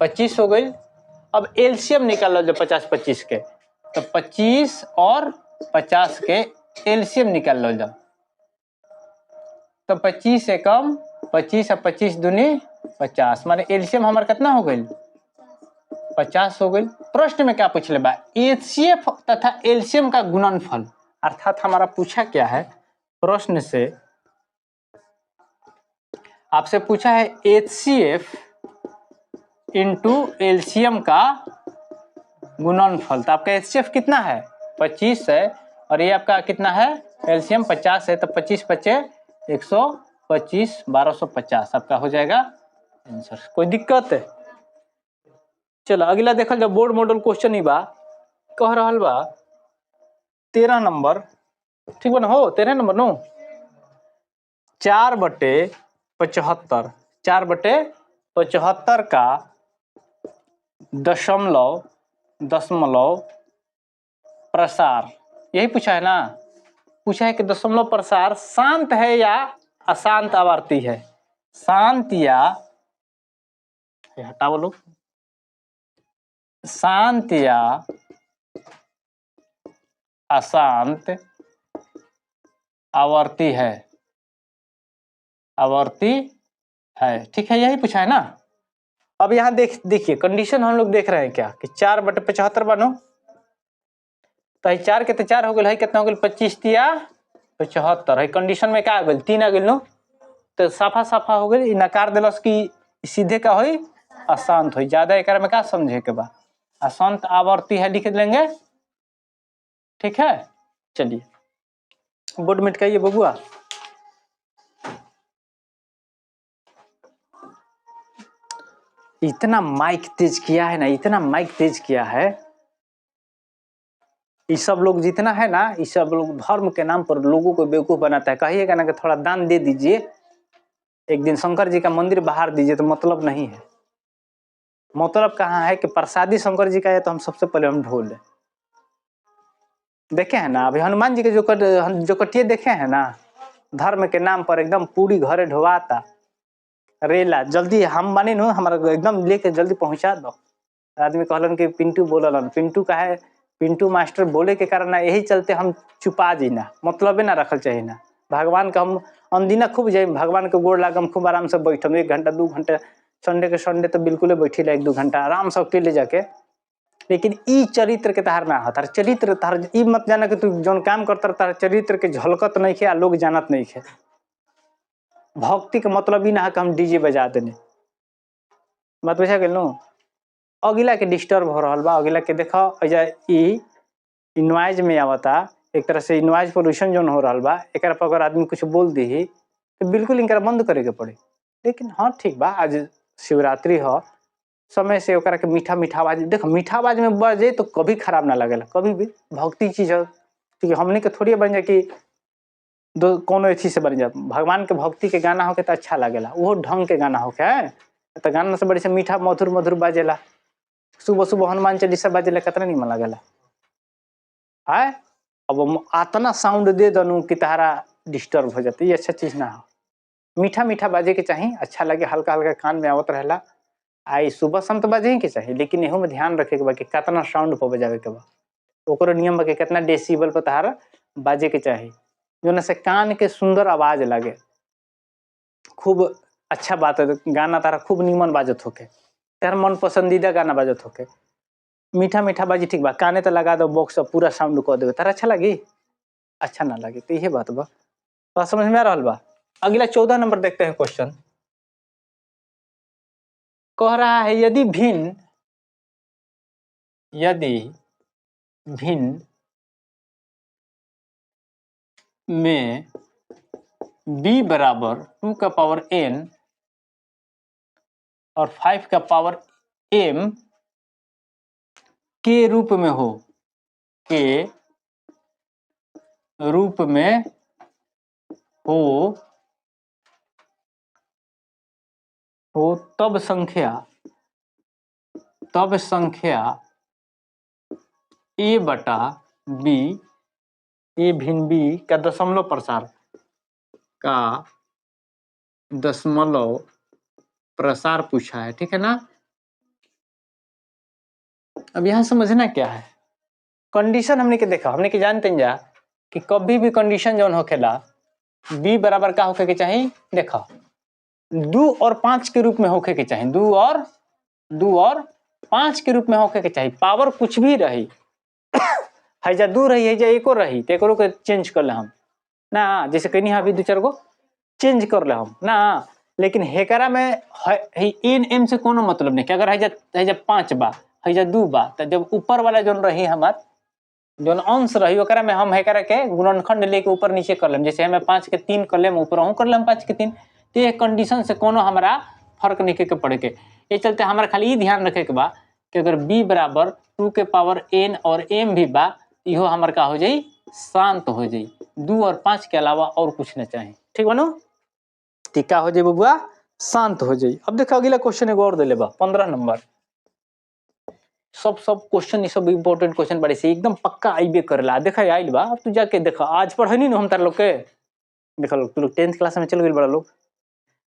25 हो गई। अब एलसीएम निकाल लो जो 50-25 के, तो 25 और 50 के एलसीएम निकाल लो जाओ। तो 25 से कम 25 और 25 दूनी 50, माने एलसीएम हमारा कितना हो गई 50 हो गई। प्रश्न में क्या पूछ ले बा, एचसीएफ तथा एलसीएम का गुणनफल। अर्थात हमारा पूछा क्या है, प्रश्न से आपसे पूछा है एचसीएफ इंटू एलसीएम का गुणनफल। तो आपका एचसीएफ कितना है 25 है, और ये आपका कितना है एलसीएम 50 है। तो 25 बचे 125, 1250 आपका हो जाएगा आंसर। कोई दिक्कत है? चलो अगला देखा जाओ। बोर्ड मॉडल क्वेश्चन ही बा, कह रहा बा 13 नंबर, ठीक बा ना हो 13 नंबर नो। 4/75, 4/75 का दशमलव प्रसार, यही पूछा है ना। पूछा है कि दशमलव प्रसार शांत है या अशांत आवर्ती है। शांत या, हटाओ लोग, शांत या अशांत आवर्ती है, आवर्ती है, ठीक है, यही पूछा है ना। अब यहाँ देखिए कंडीशन हम लोग देख रहे हैं क्या कि 4/75 बनो, तो 4 के तो 4 हो गए, कितना हो गया 25 तिया 75 है। कंडीशन में क्या आ गई 3 आ गई नो, तो साफा साफा हो गई। नकार दिलस कि सीधे का होई अशांत होई। ज्यादा एक में क्या समझे के बा, अशांत आवर्ती है लिख लेंगे, ठीक है। चलिए बोर्ड में टकाइए बबुआ। इतना माइक तेज किया है ना, इतना माइक तेज किया है। ये सब लोग जितना है ना, ये सब लोग धर्म के नाम पर लोगों को बेवकूफ बनाता है। कहिएगा ना कि थोड़ा दान दे दीजिए, एक दिन शंकर जी का मंदिर बाहर दीजिए, तो मतलब नहीं है। मतलब कहाँ है कि प्रसादी शंकर जी का है, तो हम सबसे पहले हम ढोल लें। देखे हैं ना अभी हनुमान जी के जो कटिए देखे हैं ना, धर्म के नाम पर एकदम पूरी घरे ढोवाता रेला। जल्दी हम माने नो, हमारा एकदम लेके जल्दी पहुंचा दो। आदमी कहलन कि पिंटू बोललन, पिंटू का है, पिंटू मास्टर बोले के कारण ना, यही चलते हम छुपा जी ना, मतलब ना रखल चाहिए ना। भगवान का हम अनदिना खूब जाए, भगवान के गोड़ लागम, खूब आराम से बैठम 1 घंटा 2 घंटा। संडे के संडे तो बिल्कुल बैठी 1-2 घंटा आराम से अकेले जाके। लेकिन ई चरित्र के तहार ना हतार, चरित्र तहार ई मत जाना कि तू जौन काम करता तार चरित्र के झलकत नहीं खे, लोग जानत नहीं खे। भक्ति के मतलब ई ना है कि हम डीजे बजा देने, बात बुझा गेल नो। अगिला के डिस्टर्ब हो रहा बा, अगिला के देखो अजा ई नॉइज में आवता, एक तरह से नॉइज पोल्यूशन जोन हो रहा बा। एक पर अगर आदमी कुछ बोल दी तो बिल्कुल इनका बंद करे के पड़े। लेकिन हाँ ठीक बा, आज शिवरात्रि हो, समय से ओकरा के मीठा मीठा आवाज देखो, मीठा आवाज में बजे तो कभी खराब ना लगेला, कभी भी। भक्ति चीज है, क्योंकि हमने के थोड़ी बन जाए कि दो कोनो चीज से बन जाए। भगवान के भक्ति के गाना होके तो अच्छा लगेला, वो ढंग के गाना होके है तो गाना से बड़ी से मीठा मधुर मधुर बाजेला। सुबह सुबह हनुमान चालीसा बाजेला, कितना निमन लगेला है। अब आतना साउंड दे दनू कि तारा डिस्टर्ब हो जाती, ये अच्छा चीज ना हो। मीठा मीठा बाजे के चाहिए, अच्छा लगे, हल्का हल्का कान में आवत रहेला। आई सुबह शाम तो बाजे के चाहिए, लेकिन एहू में ध्यान रखे के बा कि कितना साउंड पर बजावे के बा। ओकरो नियम बा कि कितना डेसिबल पर तारा बाजे के चाहिए, जो से कान के सुंदर आवाज लगे। खूब अच्छा बात है, गाना तारा खूब निमन बाजत होके, तारा मन पसंदीदा गाना बाजत होके। मीठा मीठा बाजी ठीक बा, काने तो लगा दो बॉक्स पूरा साउंड कर देवे, तारा अच्छा लगी? अच्छा ना लगे तो यही बात बा। बात समझ में आ रहा बा। अगला 14 नंबर देखते हैं क्वेश्चन। कह रहा है यदि भिन्न में b बराबर 2 का पावर n और 5 का पावर m के रूप में हो, के रूप में हो तब संख्या a बटा b, a भिन्न b का दशमलव प्रसार पूछा है, ठीक है ना। अब यहां समझना क्या है, कंडीशन हमने के देखा, हमने के जानते हैं जा कि कभी भी कंडीशन जौन होखेला b बराबर का होके के चाहिए, देखा 2 और 5 के रूप में होके के चाहिए, 2 और 5 के रूप में होके के चाहिए। पावर कुछ भी रही है, जा 2 रही है, जा 1 रही, तो एकरो के चेंज कर ले हम ना, जैसे कहीं अभी 2-4 गो चेंज कर ले हम ना। लेकिन हेकरा में है इन एम से कोनो मतलब नहीं कि अगर है जा 5 बा, है जा 2 बा, तो जब ऊपर वाला जोन रही हमार जोन अंश रही ओकरा में हम हेकरा के गुणनखंड लेके ऊपर नीचे कर लेम, जैसे हमें 5 के 3 कर लेम, ऊपर कर लेम 5 के 3। तो ये कंडीशन से कोनो हमारा फर्क नहीं के पड़े के। ये चलते हमारा खाली ये ध्यान रखे के बा कि अगर b बराबर 2 के पावर n और m भी बा, इहो हमार का हो जाई, शांत हो जाई। 2 और 5 के अलावा और कुछ ना चाहिए, ठीक बनो। टीका हो जाए बबुआ, शांत हो जाई। अब देखो अगला क्वेश्चन एगो और दे लेबा 15 नंबर। सब क्वेश्चन ये सब इंपोर्टेंट क्वेश्चन बड़े से एकदम पक्का आइबे करला। देखा आइल बा, अब तू जाके देखा, आज पढ़नी ना हम तार लोग के, देखा लोग तू लोग 10th क्लास में चल गए बड़ा लोग,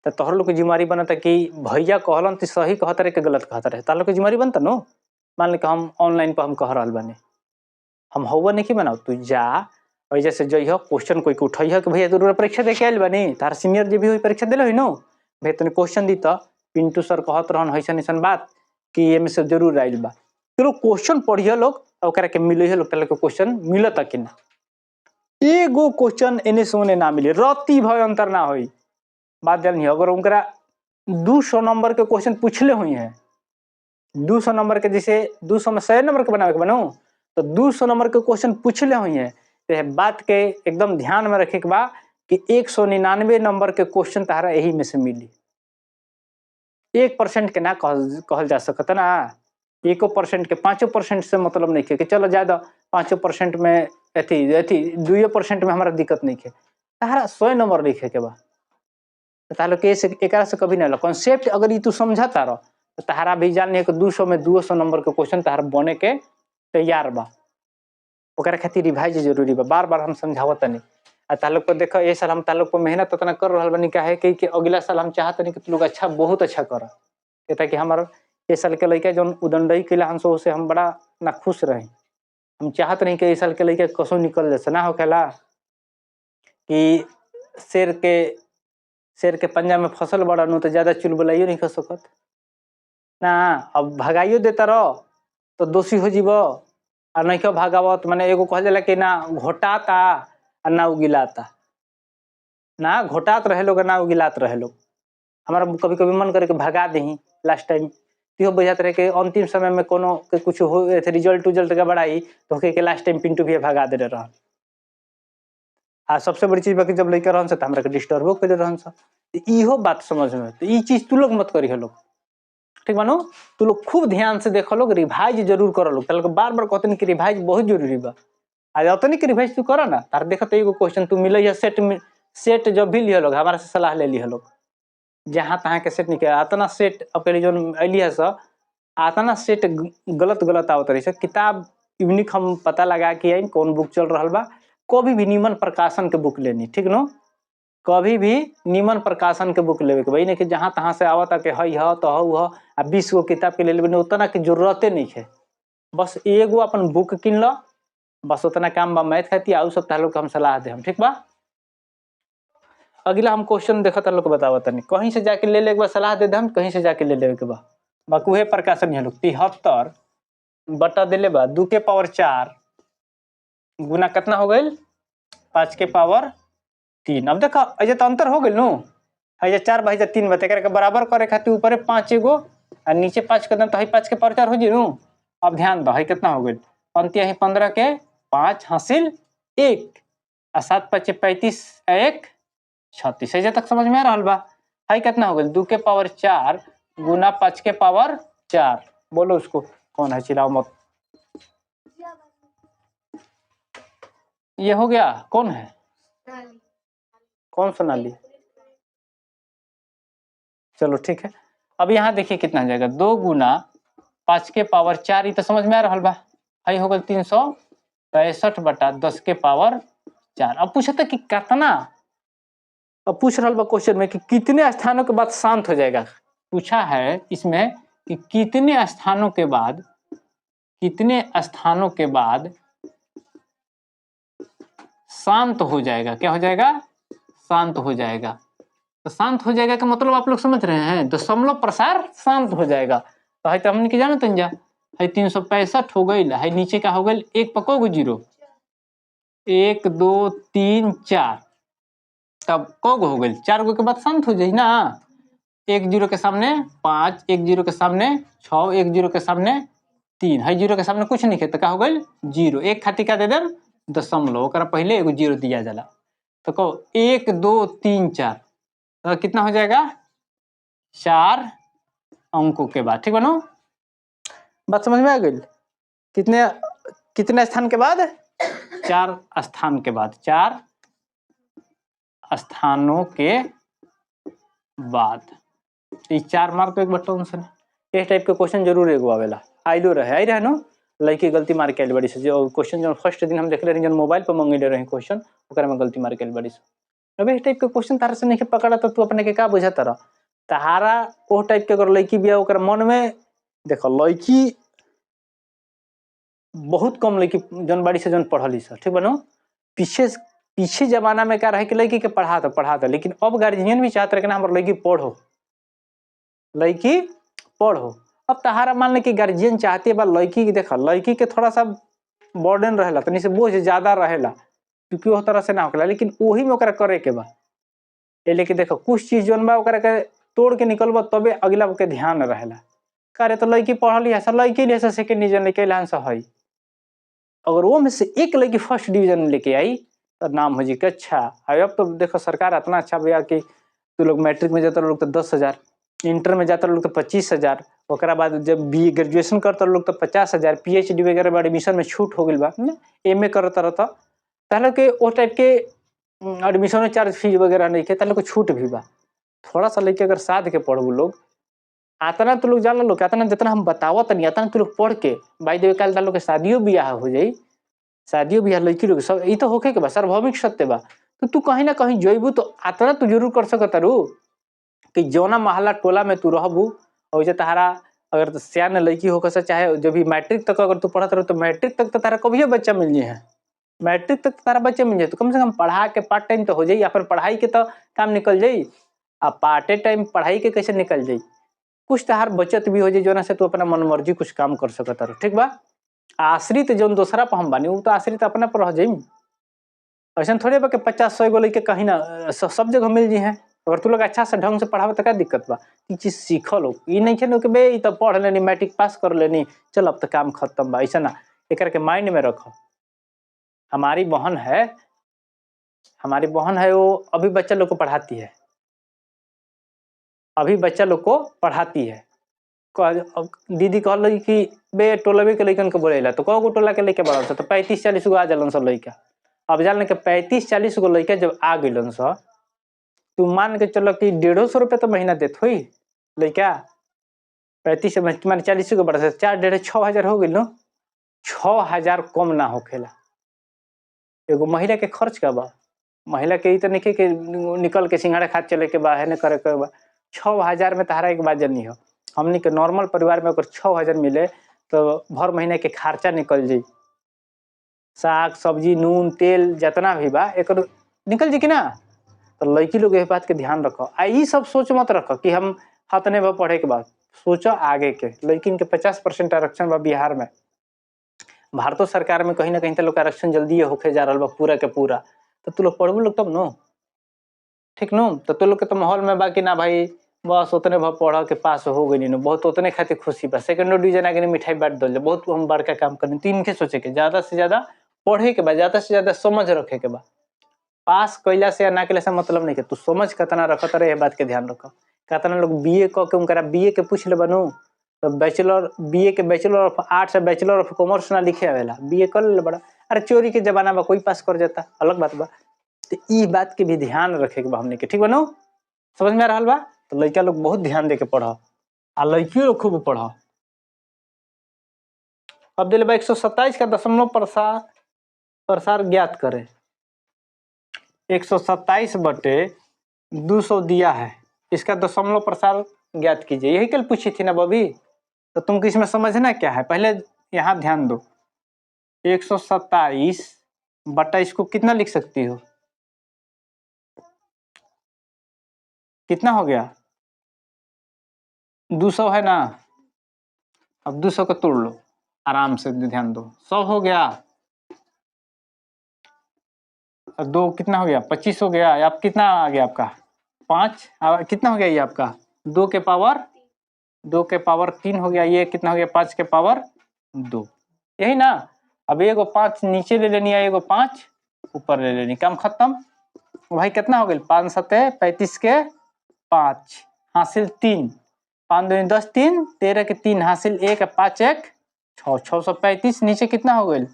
तो तोहर लोग की जिम्मेवारी बनता कि भैया कहलन तो सही कहता रहे कि गलत कहता रहे, तार लोग की जिम्मेवारी बनता नो। मान ले कि हम ऑनलाइन पर हम कह रहा बानी, हम हवा नहीं बनाओ, तू जा वजह से जइह क्वेश्चन कोई के उठैह कि भैया तू परीक्षा दे के आइल बानी, तार सीनियर जे भी हुई परीक्षा दिल हुई नो, भैया तूने क्वेश्चन दी तो पिंटू सर कहत रहन ऐसन ऐसन बात कि एमे से जरूर आइल बा। तो लोग क्वेश्चन पढ़िए लोग, ओकरा के मिले लोग, तार लोग के क्वेश्चन मिलता कि ना। एगो क्वेश्चन एने सोने ना मिले, रत्ती भर अंतर ना होई। बात जानी अगर उनकरा 200 नंबर के क्वेश्चन पूछले हुई हैं, 200 नंबर के, जैसे 200 में 100 नंबर के बनावे के बनू, तो 200 नंबर के क्वेश्चन पूछले हुई हैं, तो बात के एकदम ध्यान में रखे के बा कि 199 नंबर के क्वेश्चन तारा यही में से मिली। 1% के ना कहल जा सकता ना, 1% के 5% से मतलब नहीं है कि चलो ज्यादा 5% में अथी 2% में हमारा दिक्कत नहीं है, तारा 100 नंबर लिखे के बा। तालो के से एकरा से कभी ना कॉन्सेप्ट अगर तू समझता रह तो तारा भी जान कि 200 में 200 नंबर के क्वेश्चन तारा बने के तैयार बा। ओकरा खातिर रिवाइज जरूरी बा, बार बार हम समझावत नहीं। आ तालोग को देखो ये साल हम तालोग को मेहनत उतना कर रहा बनी, काहे कि अगला साल हम चाहते नहीं कि तू लोग अच्छा बहुत अच्छा कर, ताकि हमारा ये साल के लड़का जो उदंडई कैला हम सो से हम बड़ा ना खुश रहे। हम चाहते नहीं कि इस साल के लड़का कसो निकल जैसे ना होखेला कि शेर के पंजा में फसल बड़ा नु तो ज्यादा चुलबुलाइयो नहीं कर सकत ना। अब भगाइयो देता रहो तो दोषी हो जीव, और नहीं क्यों भागावत माने एगो कह जाला कि ना घोटाता और ना उगिलाता, ना घोटात रहे लोग ना उगिलात रहे लोग। हमारा कभी कभी मन करे कि भगा दही लास्ट टाइम त्यो बुझात रहे कि अंतिम समय में कोनो के कुछ हो रिजल्ट गड़बड़ाई तो के लास्ट टाइम पिंटू भी भगा दे रहा। आ सबसे बड़ी चीज बाकी जब लेकर रहन से हमरा के डिस्टर्बो कर रहन से, इहो बात समझ में, तो ई चीज तू लोग मत करी लोग, ठीक मानो। तू लोग खूब ध्यान से देख लोग, रिवाइज जरूर कर लोग, तल बार बार कहते कि रिवाइज बहुत जरूरी बा। आज अतनी के रिवाइज तू कर ना, तार देखत एगो क्वेश्चन तू मिले है सेट जब भी लिया लोग हमारा से सलाह ले लिया लोग, जहां तहां के सेट निकल आतना सेट अपने जो अली है स आतना सेट गलत आवत रही। किताब यूनिक हम पता लगा कि आई कौन बुक चल रहा बा, कभी भी नीमन प्रकाशन के बुक लेनी, ठीक नो, कभी भी नीमन प्रकाशन के बुक लेवे के भाई, नहीं कि जहां तहां से आवता के हई ह तो हऊ ह आ 20 गो किताब के ले लेबे, उतना की जरूरते नहीं है। बस एगो अपन बुक किन लो, बस उतना काम बा मैथ खाती, आउ सब तालोग हम सलाह दे हम, ठीक बा। अगला हम क्वेश्चन देखा था लोग बतावा तनी, कहीं से जाके ले ले एक बार सलाह दे हम, कहीं से जाके ले ले के बा। बकुहे प्रकाशन है लोग 73 बटा दिले बा 2 के पावर 4 गुना कितना हो गई 5 के पावर 3। अब देखो ऐसे तो अंतर हो गई नु, है 4 भाई 3 बते के बराबर करे खातिर ऊपर 5 एगो और नीचे 5 कर तो 5 के पावर 4 हो जी नु। अब ध्यान दो है कितना हो गई, पंक्ति है 15 के 5 हासिल 1 और 7 5 35 1 36। ऐसे तक समझ में आ रहा बा। है कितना हो गई 2 के पावर 4 गुना 5 के पावर 4, बोलो उसको कौन है, चिल्लाओ मत। ये हो गया, कौन है, कौन सोनाली, चलो ठीक है। अब यहाँ देखिए कितना जाएगा 2 गुना 5 के पावर 4, ये तो समझ में आ रहा बा। है हो गया 365 बटा 10 के पावर 4। अब पूछा था कि कितना, अब पूछ रहा बा क्वेश्चन में कि कितने स्थानों के बाद शांत हो जाएगा, पूछा है इसमें कि कितने स्थानों के बाद शांत हो जाएगा, क्या हो जाएगा, शांत हो जाएगा। तो शांत हो जाएगा का मतलब आप लोग समझ रहे हैं, दशमलव प्रसार शांत हो जाएगा। तो है तो हमने जाना तंजा है 365 हो गई है, नीचे का हो गई एक पको गो 0 1 2 3 4, तब को गो हो गई 4 गो के बाद शांत हो जाए ना। 1 0 के सामने 5, 1 0 के सामने 6, 1 0 के सामने 3, है 0 के सामने कुछ नहीं है तो क्या हो गई 0, एक खातिर क्या दे दे दशमलव, पहले एगो 0 दिया जाला। तो कहो 1 2 3 4, तो कितना हो जाएगा 4 अंकों के बाद, ठीक बनो, बात समझ में आ गई। कितने स्थान के बाद, 4 स्थान के बाद, 4 स्थानों के बाद। ये 4 मार्क पे एक बटन से इस टाइप के क्वेश्चन जरूर एगो आवेला, आइलो रहे आई रहे नो। लड़की गलती मार के आइल बड़ी से, जो क्वेश्चन जो फर्स्ट दिन हम देखले रही जन मोबाइल पर मंगेले रहे क्वेश्चन, ओकरा में गलती मार के आइल बड़ी से। अब इस टाइप के क्वेश्चन तारा से नहीं पकड़ा तो तू अपने के का बुझाता रह, तहारा वो टाइप के अगर लड़की बिया ओकरा मन में देखो, लड़की बहुत कम लड़की जन बड़ी से जन पढ़ली से, ठीक बनो। पीछे जमाना में क्या रहे कि लड़की के पढ़ाता, लेकिन अब गार्जियन भी चाहते रहे कि ना हमारे लड़की पढ़ो। अब तहारा मान ले कि गार्जियन चाहते बा लड़की की, देखा लड़की के थोड़ा सा बर्डन रहेला, तनी से बोझ ज्यादा रहेला, क्योंकि वो तरह से ना होखेला, लेकिन वही में ओकरा करे के बा। ये लेके देखो कुछ चीज जोन बा ओकरा के तोड़ के निकलबो तबे अगला के ध्यान रहेला। करे तो लड़की पढ़ल है, लड़की ले सेकंड डिवीजन लेके लान से है, अगर वो में से एक लड़की फर्स्ट डिवीजन लेके आई तो नाम हो जी के अच्छा। अब तो देखो सरकार इतना अच्छा भैया कि तू लोग मैट्रिक में जाता लोग तो 10,000, इंटर में जाता लोग तो 25,000, ओकरा बाद जब बी ग्रेजुएशन करता लोग तो 50,000, PhD वगैरह में एडमिशन में छूट हो गई बा, MA करता रहता ताहले के वो टाइप के एडमिशन चार्ज फीस वगैरह नहीं के ताहले को छूट भी बा। थोड़ा सा लेके अगर साध के पढ़ू लोग आतना तो लोग जान लो आतना जितना हम बतावत नहीं आतना तो लोग पढ़ के भाई देवे काल लोग के शादियों ब्याह हो जाई, शादियों ब्याह लड़की लोग सब ये तो होके के बा, सार्वभौमिक सत्य बा। तो तू कहीं ना कहीं जइबू तो आतना तू जरूर कर सकत रू कि जौना मोहल्ला टोला में तू रहबू और जे तहारा अगर तो सियान लड़की होकर से चाहे जब भी मैट्रिक तक अगर तू पढ़त रहो तो मैट्रिक तक तो तारा कभी बच्चा मिल जाए है, मैट्रिक तक तारा बच्चे मिल जाए तो कम से कम पढ़ा के पार्ट टाइम तो हो जाई, अपन पढ़ाई के तो काम निकल जाई। अब पार्ट टाइम पढ़ाई के कैसे निकल जाई, कुछ तहार बचत भी हो जाए जोना से तू अपना मन मर्जी कुछ काम कर सकत रहो। ठीक बा, आश्रित जो दूसरा पर हम बानी वो तो आश्रित अपना पर रह जाई। ऐसा थोड़े बा कि 50-100 गो लेके कहीं ना सब जगह मिल जी है। अगर तू लोग अच्छा से ढंग से पढ़ावे तो क्या दिक्कत बा, ई चीज सीख लो। ई नहीं है कि बे ई तो पढ़ लेनी मैट्रिक पास कर लेनी चल अब तो काम खत्म बा, ऐसा ना एक के माइंड में रखो। हमारी बहन है, हमारी बहन है वो अभी बच्चा लोग को पढ़ाती है, अभी बच्चा लोग को पढ़ाती है। दीदी कहल कि बे टोलवे के लइकन के बोलेला तो कगो टोला के लेके बड़ा तो 35-40 गो आ जलन सब लइका। अब जान के 35-40 गो लइका जब आ गइलन स तू मान के चलो कि 150 रुपये तो महीना देत हुई लइका, 35 मान 40 गो बढ़ा 4-1.5-6,000 हो गइल। 6,000 कम ना होखेला। एगो महिला के खर्च का बा, महिला के तो नहीं के निकल के सिंघाड़ा खा चले के बा है न करे के बा। 6,000 में तहारा एक बात जनी हो, हमनी के नॉर्मल परिवार में अगर 6,000 मिले तो भर महीने के खर्चा निकल जाई, साग सब्जी नून तेल जितना भी बा एक निकल जी कि ना। तो लड़की लोग ये बात के ध्यान रखो, आई सब सोच मत रखो कि हम हतने भा पढ़े के बाद, सोचो आगे के। लेकिन के 50% आरक्षण बा बिहार में, भारत सरकार में कहीं ना कहीं तो लोग आरक्षण जल्दी होके जा रहा बा पूरा के पूरा। तो तू लोग पढ़बू लोग तब नो ठीक नो, तो तू लोग के तो माहौल में बाकी ना भाई बस उतने भा पढ़ के पास हो गई नो बहुत उतने खातिर खुशी बा, सेकंड डिवीजन आगे मिठाई बांट दल बहुत हम बड़का काम करनी। तो इनके सोचे के ज्यादा से ज्यादा पढ़े के बाद ज्यादा से ज्यादा समझ रखे के बा, पास कैला से या ना कैला से मतलब नहीं के तू समझ कितना रखत रहे बात के ध्यान रखो। कितना लोग बीए क के उनकरा बीए के पूछ ले बनू तो बैचलर बीए के बैचलर ऑफ आर्ट्स या बैचलर ऑफ कॉमर्स ना लिखे आवेला, बीए कर ले बड़ा। अरे चोरी के जमाना में कोई पास कर जाता अलग बात बा। तो ई बात के भी ध्यान रखे के बा हमने के, ठीक बनो समझ में आ रहा बा। तो लड़का लोग बहुत ध्यान दे के पढ़ो आ लड़कियों लोग खूब पढ़ो। अब दिल 127 का दशमलव प्रसार ज्ञात करे। 127/200 दिया है, इसका दशमलव प्रसार ज्ञात कीजिए। यही कल पूछी थी ना बबी, तो तुमको इसमें समझना क्या है पहले यहाँ ध्यान दो। 127 बटा इसको कितना लिख सकती हो, कितना हो गया 200 है ना। अब 200 को तोड़ लो आराम से, ध्यान दो 100 हो गया, और 2 कितना हो गया 25 हो गया। आप कितना आ गया आपका 5, कितना हो गया ये आपका 2 के पावर 3 हो गया, ये कितना हो गया 5 के पावर 2, यही ना। अब एगो 5 नीचे ले लेनी है, एगो 5 ऊपर ले लेनी, काम खत्म। भाई कितना हो गया 5 7 35 के 5 हासिल 3, 5 2 10 3 13 के 3 हासिल 1 5 1 6 635। नीचे कितना हो गया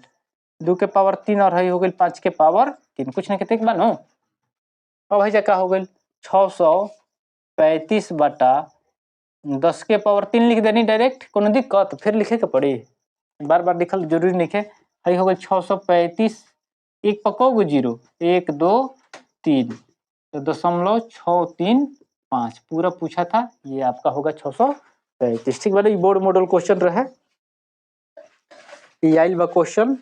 2 के पावर 3 और है हो गई 5 के पावर 3, कुछ नहीं कहते बनो। अब भाई क्या हो गई 635 बटा 10 के पावर 3 लिख देनी डायरेक्ट, कोनो दिक्कत फिर लिखे के पड़ी, बार बार लिखल जरूरी नहीं है। है हो गई 635, एक पको गो 0 1 2 3 तो 0.635 पूरा पूछा था, ये आपका होगा 635। ठीक वाले बोर्ड मॉडल क्वेश्चन रहे, ये आइल बा क्वेश्चन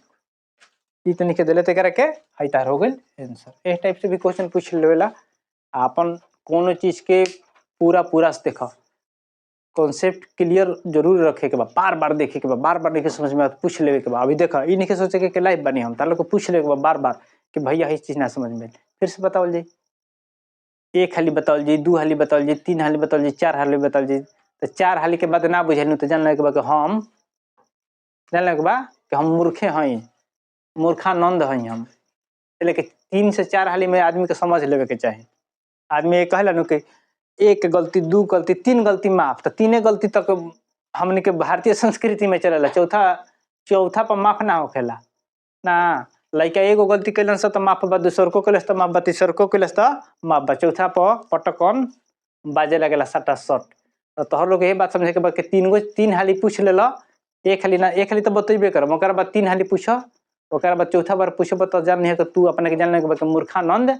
इतने के दिले ते करके हाई तार हो गई आंसर। इस टाइप से भी क्वेश्चन पूछ लेवेला। अपन कोनो चीज के पूरा से देखो, कॉन्सेप्ट क्लियर जरूर रखे के बा, बार बार देखे के बा, बार बार नहीं समझ में पूछ लेवे के बा। अभी देखो ई नहीं सोचे के लाइव बनी हम तालो को पूछ लेवे के बा बार बार कि भैया इस चीज ना समझ में फिर से बताओ जी, एक हाली बताओ जी, दू हाली बताओ जी, तीन हाली बताओ जी, चार हाली बताओ जी। तो चार हाली के बाद ना बुझेनु तो जानल के बा हम जानल के बा कि हम मूर्खे हई, मूर्खानंद हई हम। लेकिन 3 से 4 हाली में आदमी के समझ लेवे के चाही। आदमी ये कहला नु कि एक गलती, दू गलती, 3 गलती माफ, तो 3 गलती तक हमने के भारतीय संस्कृति में चलेला। चौथा पर माफ ना होखेला ना। लइका एगो गलती कैलन से तो माफ बा, दूसर को कैलस तो माफ बा, तीसर को कैलस तो माफ बा, चौथा पर पटकन बाजे लगेला सटा सट। तो तोहर लोग ये बात समझे के बा कि 3 हाली पूछ लेला, एक हाली तो बतइबे करम, ओकर बाद 3 हाली पूछो, ओकर बाद चौथा बार पूछब तो जान नहीं कि तू अपने के जानले के बा कि मूर्खानंद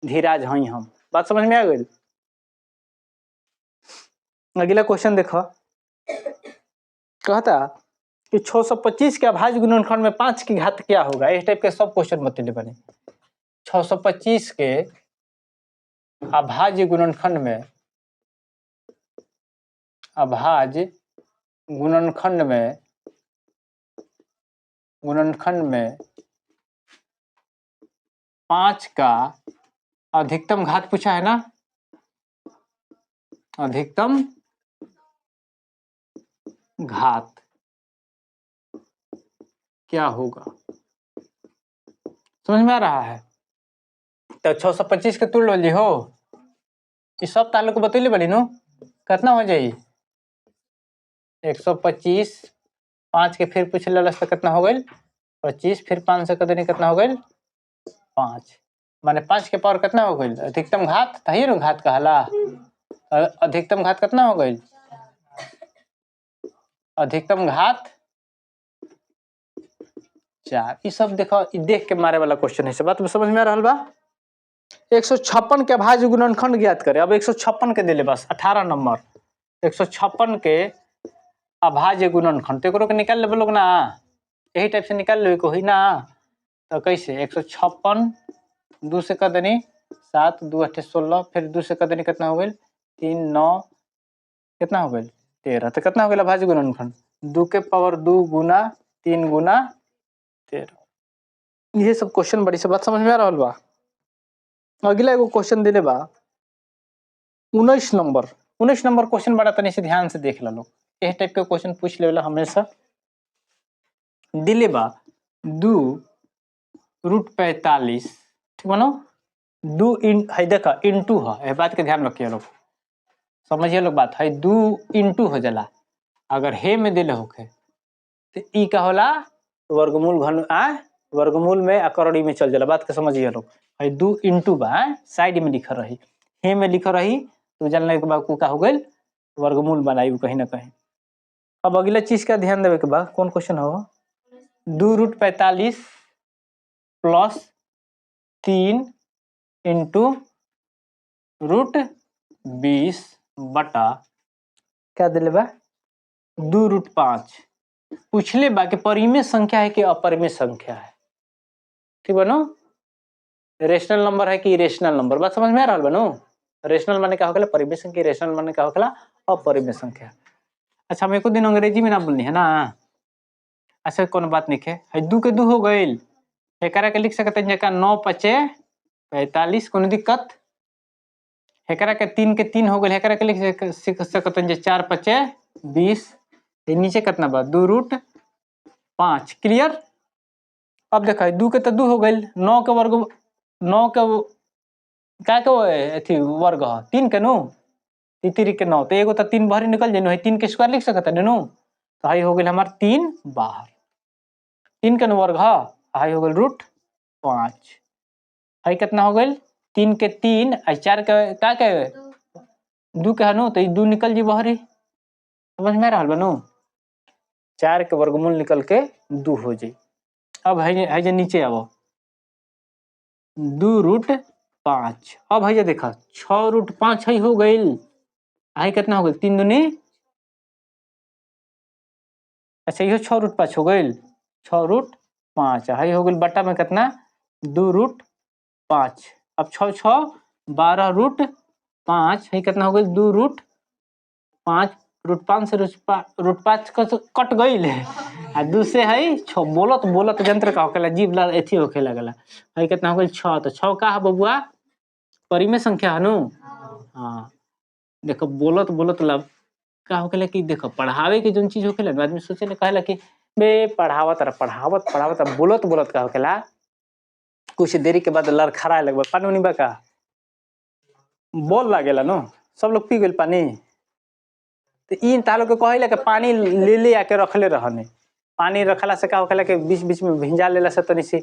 धीराज हई हम। बात समझ में आ गई। अगला क्वेश्चन देखो, कहता कि 625 के अभाज्य गुणनखंड में 5 की घात क्या होगा। इस टाइप के सब क्वेश्चन बतले बने। 625 के अभाज्य गुणनखंड में, अभाज्य गुणनखंड में 5 का अधिकतम घात पूछा है ना, अधिकतम घात क्या होगा, समझ में आ रहा है। तो 625 के तुल ली हो, इस सब ताल्लुक बतैले बनी नु, कितना हो जाई 125, 5 के फिर पूछ ले तो कितना हो गई 25, फिर 5 से कदनी कितना हो गई 5, माने 5 के पावर कितना हो गई अधिकतम घात, तही नु घात कहला। अधिकतम घात कितना हो गई, अधिकतम घात 4। ये सब देखो, देख के मारे वाला क्वेश्चन है, सब बात समझ में आ रहा बा। 156 के अभाज्य गुणनखंड ज्ञात करे। अब 156 के दिले बस 18 नंबर, 156 के अभाज्य गुणनखंड तो निकाल ले लोग ना, यही टाइप से निकाल ले कोई ना। तो कैसे 156 2 से कर देनी 7, 2 8 16, फिर 2 से कर देनी कितना हो गई 3 9, कितना हो गई 13। तो कितना हो गया अभाज्य गुणनखंड 2 के पावर 2 गुना 3 गुना 13। ये सब क्वेश्चन बड़ी से बात समझ में आ रहा बा। अगला एगो क्वेश्चन दिले बा 19 नंबर। 19 नंबर क्वेश्चन बड़ा तनी से ध्यान से देख ला लोग, यह टाइप के क्वेश्चन पूछ लेला हमेशा। दिले बा 2 रूट 45, ठीक मानो 2 है देखा इंटू है, बात के ध्यान रखिए लोग, समझिए लोग बात है 2 इंटू हो जाला। अगर हे में दिले होके तो ई का होला वर्गमूल घन वर्गमूल में अकरड़ी में चल जाला। बात के समझिए लोग, है 2 इंटू बा साइड में लिखा रही, हे में लिखा रही तो जानने के बाद का हो गई वर्गमूल बनाई कहीं ना कहीं। अब अगला चीज का ध्यान देवे के बाद कौन क्वेश्चन हो 2 रूट 45 प्लस 3 इंटू रूट 20 बटा क्या दिले बा 2 रूट 5। पूछले बा कि परिमेय संख्या है कि अपरिमेय संख्या है, ठीक बनो, रेशनल नंबर है कि इरेशनल नंबर। बात समझ में आ रहा बनो, रेशनल माने क्या होगा परिमेय संख्या, इरेशनल माने क्या होगा अपरिमेय संख्या। अच्छा हम एको दिन अंग्रेजी में ना बोलनी है ना, अच्छा कौन बात नहीं है 2 के 2 हो गई, एकरा के लिख सकते हैं जका 9 5 45, कोनो दिक्कत। एकरा के 3 के 3 हो गई, एकरा के लिख सकते हैं 4 5 20, नीचे कितना बा 2 रूट 5। क्लियर। अब देखा 2 के तो 2 हो गई, 9 के वर्ग 9 के क्या के अथी वर्ग 3 के नु 3 के 9, तो एगो तो 3 बाहर निकल जाए, 3 के स्क्वायर लिख सकते हैं नु, तो हाई हो गई हमार 3 बाहर, 3 के वर्ग हाई हो गई रूट 5, हाई कितना हो गई 3 के 3 4 के क्या के 2 के नु, तो 2 निकल जी बाहरी, समझ में आ रहा बनू, 4 के वर्गमूल निकल के 2 हो जाए। अब है जे नीचे आओ 2 रूट 5, अब है देखा 6 रूट 5 है हो गई, आई कितना हो गई 3 दूनी, अच्छा ये 6 रूट 5 हो गई, 6 रूट 5 है हो गई बटा में कितना 2 रूट 5। अब 6 6 12 रूट 5 है कितना हो गई 2 रूट 5, रूट 5 से रूट 5 कट गई, आ दूसरे है छो बोलत बोलत यंत्र का होखेला जीव ला एथी होखे लगला है कितना हो गइल 6 तो 6 का है बबुआ परिमेय संख्या है नु हां देखो बोलत बोलत लब का होखेला कि देखो पढ़ावे के जोन चीज होखेला आदमी सोचे ना कहेला कि बे पढ़ावत बोलत बोलत का होखेला कुछ देरी के बाद लड़खड़ाए लगबा पानी उनी बा का बोल लागेला नो सब लोग पी गेल पानी तो इन तालो के कहेला कि पानी ले ले आके रखले रहने पानी रखला से का होखेला कि बीच बीच में भिंजा लेला से तनी से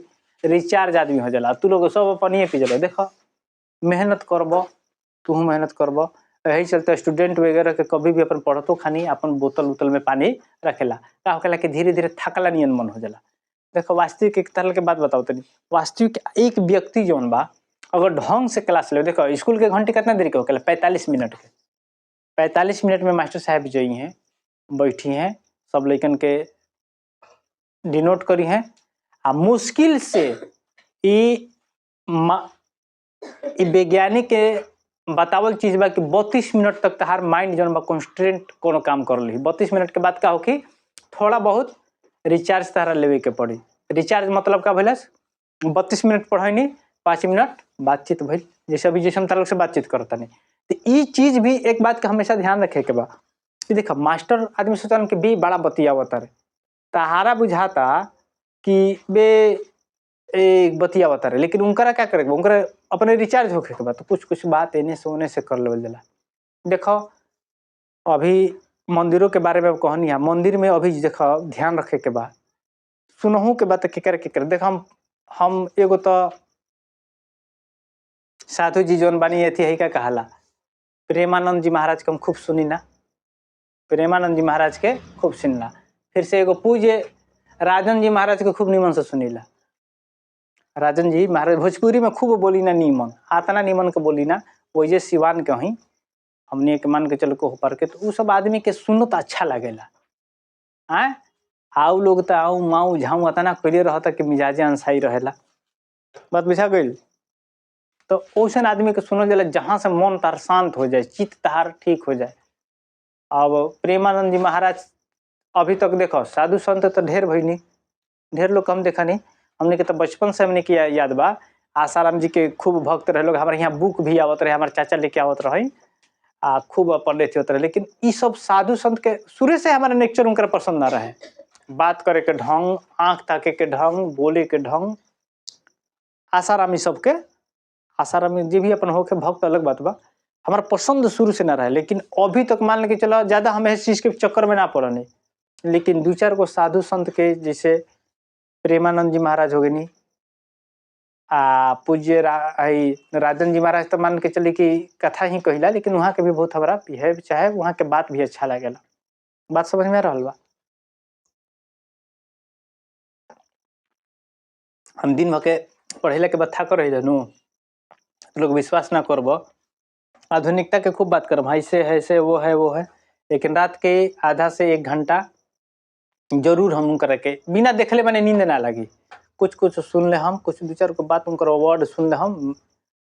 रिचार्ज आदमी हो जाला तू लोग सब पानी पी जाला देखो मेहनत करबो तू मेहनत करबो यही चलते स्टूडेंट वगैरह के कभी भी अपन पढ़तो खानी अपन बोतल उतल में पानी रखेला का होखेला कि धीरे धीरे थकला नियन मन हो जाला देखो वास्तविक एक तरह के बात बताओ तनी वास्तविक एक व्यक्ति जौन बा अगर ढंग से क्लास ले देखो स्कूल के घंटे कितना देरी के होखेला 45 मिनट के 45 मिनट में मास्टर साहब जई हैं बैठी हैं सब लइकन के डिनोट करी हैं आ मुश्किल से ई वैज्ञानिक के बतावल चीज बा कि 32 मिनट तक तहार माइंड जौन बा कॉन्स्टेंट कोनो काम कर ली 32 मिनट के बाद का होखी थोड़ा बहुत रिचार्ज तारा लेवे के पड़ी रिचार्ज मतलब का भइलस 32 मिनट पढ़ाई 5 मिनट बातचीत भइल जैसे अभी जैसे हम तारा लोग से बातचीत करता नहीं तो ये चीज भी एक बात का हमेशा ध्यान रखे के बा कि देखा मास्टर आदमी सोचलन कि बे बड़ा बतियावत रे तहारा बुझाता कि बे एक बतियावत रे लेकिन उनकरा क्या करे उनकरा अपने रिचार्ज होखे के बा तो कुछ कुछ बात एने से ओने से कर लेवल जाला देखो अभी मंदिरों के बारे में कहनी है मंदिर में अभी देखो ध्यान रखे के बा सुनहु के बात केकर देख हम एगो तो साधु जी जौन बानी एथी है का कहाला प्रेमानंद जी महाराज के हम खूब सुनी ना प्रेमानंद जी महाराज के खूब सुनला फिर से एगो पूज्य राजन जी महाराज के खूब निमन से सुनीला राजन जी महाराज भोजपुरी में खूब बोली ना नीमन आतना नीमन के बोली ना वही सिवान के ही हमने के मान के चलो को पर के तो उ सब आदमी के सुनो तो अच्छा लगेला आए आउ लोग तो आऊ माऊ झाऊ अतना कइले रहता कि मिजाजे अनसाई रहेला बात बुझा गइल तो ओसन आदमी के सुनो जला जहां से मन तार शांत हो जाए चित्त तार ठीक हो जाए अब प्रेमानंद जी महाराज अभी तक देखो साधु संत तो ढेर भइनी ढेर लोग हम देखा नहीं हमने के तो बचपन से हमने किया याद बा आसाराम जी के खूब भक्त रहे लोग हमारे यहाँ बुक भी आवत रहे हमारे चाचा लेके आवत रहे आ खूब पंडित होते रहे लेकिन ई सब साधु संत के शुरू से हमारे नेचर उनका पसंद ना रहे बात करे के ढंग आंख ताके के ढंग बोले के ढंग आसारामी सबके आसारामी जी भी अपन होके भक्त अलग बात बा हमारा पसंद शुरू से ना रहे लेकिन अभी तक मान के चलो ज्यादा हम इस चीज के चक्कर में ना पड़ने लेकिन दो चार को साधु संत के जैसे प्रेमानंद जी महाराज हो गए नी पूज्य राजन जी महाराज तो मान के चले कि कथा ही कहिला लेकिन वहाँ के भी बहुत हमारा बिहेव चाहे वहाँ के बात भी अच्छा लगेला बात समझ में आ रहा बा हम दिन भर के पढ़ेला के बाद थाक रही नु लोग विश्वास ना करबो आधुनिकता के खूब बात करब ऐसे है ऐसे वो है लेकिन रात के आधा से 1 घंटा जरूर हम करे के बिना देखले माने नींद ना लगी कुछ कुछ सुन ले हम कुछ दो चार को बात उनकर वर्ड सुन ले हम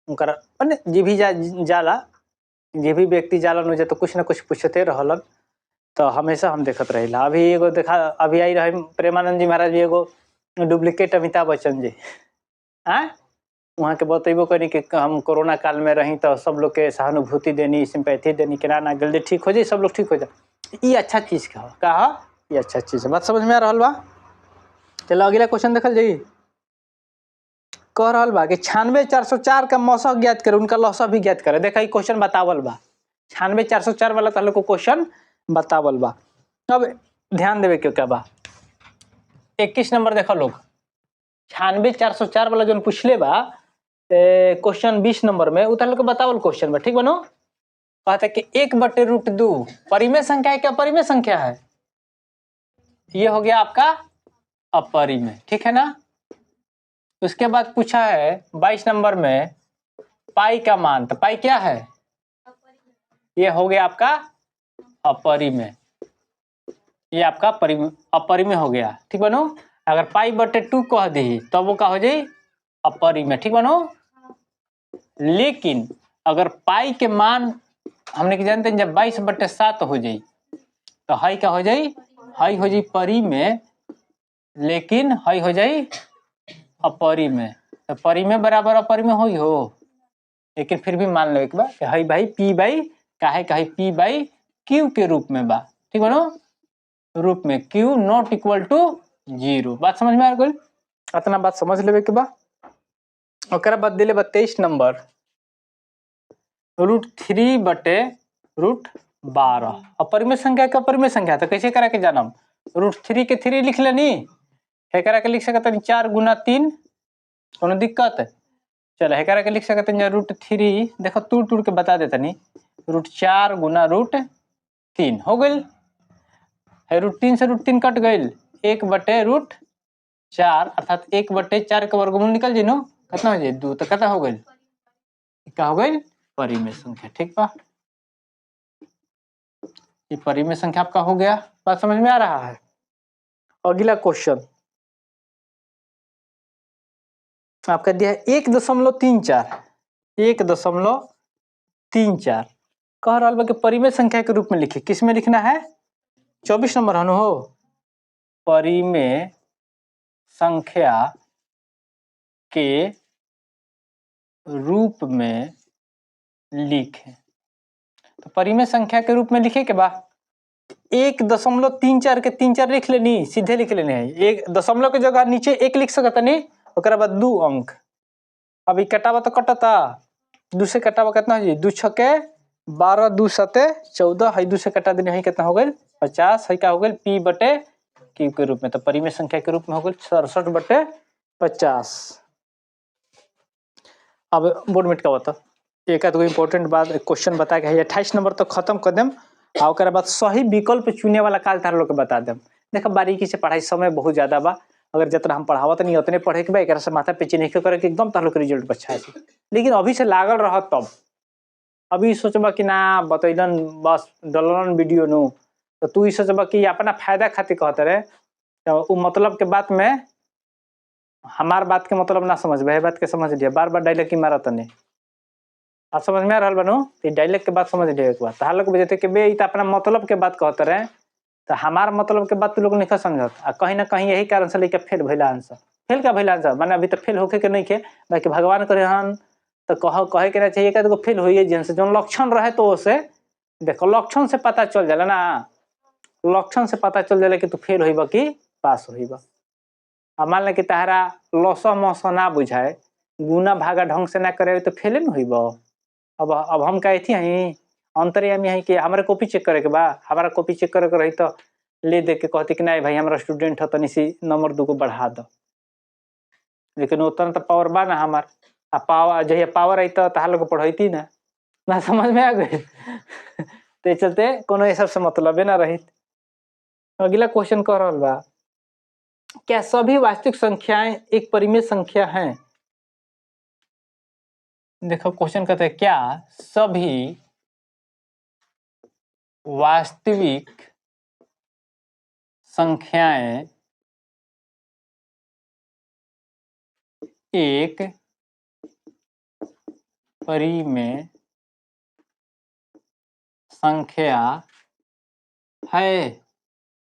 उनकर माने जे भी जाला जे भी व्यक्ति जालन हो जा तो कुछ ना कुछ पूछते रहलन तो हमेशा हम देखत रहिला अभी एगो देखा अभी आई रहे प्रेमानंद जी महाराज एगो डुप्लीकेट अमिताभ बच्चन जी हाँ वहाँ के बतेबो करी कि हम कोरोना काल में रही तो सब लोग के सहानुभूति देनी सिंपैथी देनी कि ना जल्दी ठीक हो जाए सब लोग ठीक हो जाए ये अच्छा चीज का ये अच्छा चीज है बात समझ में आ रहा बा चलो अगला क्वेश्चन देखल जाई कह रहा बा कि 96,404 का मौसक ज्ञात करे उनका लौसा भी ज्ञात करे देखा क्वेश्चन बतावल बा 96,404 वाला तालो को क्वेश्चन बतावल बा अब ध्यान देवे क्यों क्या बा 21 नंबर देखो लोग 96,404 वाला जो पूछले बा क्वेश्चन 20 नंबर में उतार को बतावल क्वेश्चन बा ठीक बनो कहते कि 1/√2 परिमेय संख्या है क्या परिमेय संख्या है ये हो गया आपका अपरिमेय ठीक है ना उसके बाद पूछा है 22 नंबर में पाई का मान तो पाई क्या है ये हो गया आपका अपरिमेय ये आपका अपरिमेय हो गया ठीक बनो अगर पाई/2 कह दी तो वो का हो जाए अपरिमेय ठीक बनो लेकिन अगर पाई के मान हमने की जानते हैं जब 22/7 हो जाए तो हाई क्या हो जाए हाई हो जाए परिमेय लेकिन हई हो जाई अपरिमेय। तो परिमेय बराबर अपरिमेय होई हो, लेकिन फिर भी मान लो एक बार कि हई भाई पी बाई काहे कही पी बाई क्यू के रूप में बा, ठीक बनो, रूप में क्यू नॉट इक्वल टू 0। बात समझ में आ गई? इतना बात समझ लेवे के बा। ओकरा बाद दिले बा 23 नंबर √3/√12। अपरिमेय संख्या के अपरिमेय संख्या तो कैसे करा के जानम? √3 के 3 लिख लेनी, एकरा के लिख सकत 4 गुना 3, कोनो दिक्कत है? चलो एकरा के लिख सकत √3, देखो तूड़ तूड़ के बता देता नहीं, √4 गुना √3 हो गई। √3 से √3 कट गई, 1/√4 अर्थात 1/4 के वर्गमूल निकल जी नो, कितना हो जाए 2, तो कितना हो गई? क्या हो गई? परिमेय संख्या। ठीक बा, ये परिमेय संख्या आपका हो गया। बात समझ में आ रहा है? अगला क्वेश्चन आपका दिया है 1.34, 1.34 कह रहा है कि परिमेय संख्या के रूप में लिखिए। किस में लिखना है? 24 नंबर हनु हो, परिमेय संख्या के रूप में लिखे। तो परिमेय संख्या के रूप में लिखे के बाद 1.34 के 3 लिख लेनी, सीधे लिख लेने है। एक दशमलव के जगह नीचे 1 लिख सकता नहीं, ओकरा बाद 2 अंक। अभी कटावा तो कटता, 2 से कटावा कितना हो जाए? 2 छके 12, 2 सते 14, है 2 से कटा देने है कितना हो गई? 50। है क्या हो गई? पी बटे क्यू के रूप में। तो परिमेय संख्या के रूप में हो गई 67/50। अब बोर्ड में का बता एक आध इंपोर्टेंट बात क्वेश्चन बता के 28 नंबर तक खत्म कर देम, और ओकरा बाद सही विकल्प चुने वाला काल तार लोग के बता देम। देखो बारीकी से पढ़ाई, समय बहुत ज्यादा बा, अगर जितना हम पढ़ावत नहीं उतने पढ़े के बा, एक से माथा पे नहीं करे कि एकदम तार लोग के रिजल्ट अच्छा है। लेकिन अभी से लागल रह, तब अभी सोचबा कि ना बतैलन बस डलन वीडियो नु, तो तू सोचबा कि अपना फायदा खातिर कहते रहे, तो मतलब के बात में हमार बात के मतलब ना समझ भाई, बात के समझ लिया, बार बार डायलॉग की मारा तने आप समझ में आ रहा बनू, तो डायलॉग के बात समझ लिया एक बार। तार लोग बजते कि बे अपना मतलब के बात कहते रहे, तो हमार मतलब के बात तू लोग नहीं समझत, आ कहीं ना कहीं यही कारण से लेके फेल भइला आंसर। फेल का भइला आंसर माने अभी तो फेल होके के नहीं के, बाकी भगवान करे हन तो कहे के ना चाहिए कि देखो फेल होइए जिनसे जो लक्षण रहे तो उसे देखो, लक्षण से पता चल जाला ना, लक्षण से पता चल जाला कि तू फेल होइबा कि पास होइबा। अब मान ले कि तारा लौसा मौसा ना बुझाए, गुना भागा ढंग से ना करे तो फेले न होइबा। अब हम कहे थी हई अंतर्यामी है कि हमारे कॉपी चेक करे के बा, हमारा कॉपी चेक करे के रही तो ले दे के कहती कि नहीं भाई हमारा स्टूडेंट है, तनी सी नंबर 2 को बढ़ा दो। लेकिन उतना तो पावर बा ना हमार, आ पावर जहिया पावर आई तो तार लोग पढ़ती ना समझ में आ गई। तो चलते कोनो ये सबसे मतलब ना रही। अगला क्वेश्चन कह रहा बा, क्या सभी वास्तविक संख्याएं एक परिमेय संख्या हैं? देखो क्वेश्चन कहते हैं क्या सभी वास्तविक संख्याएं एक परिमेय संख्या है?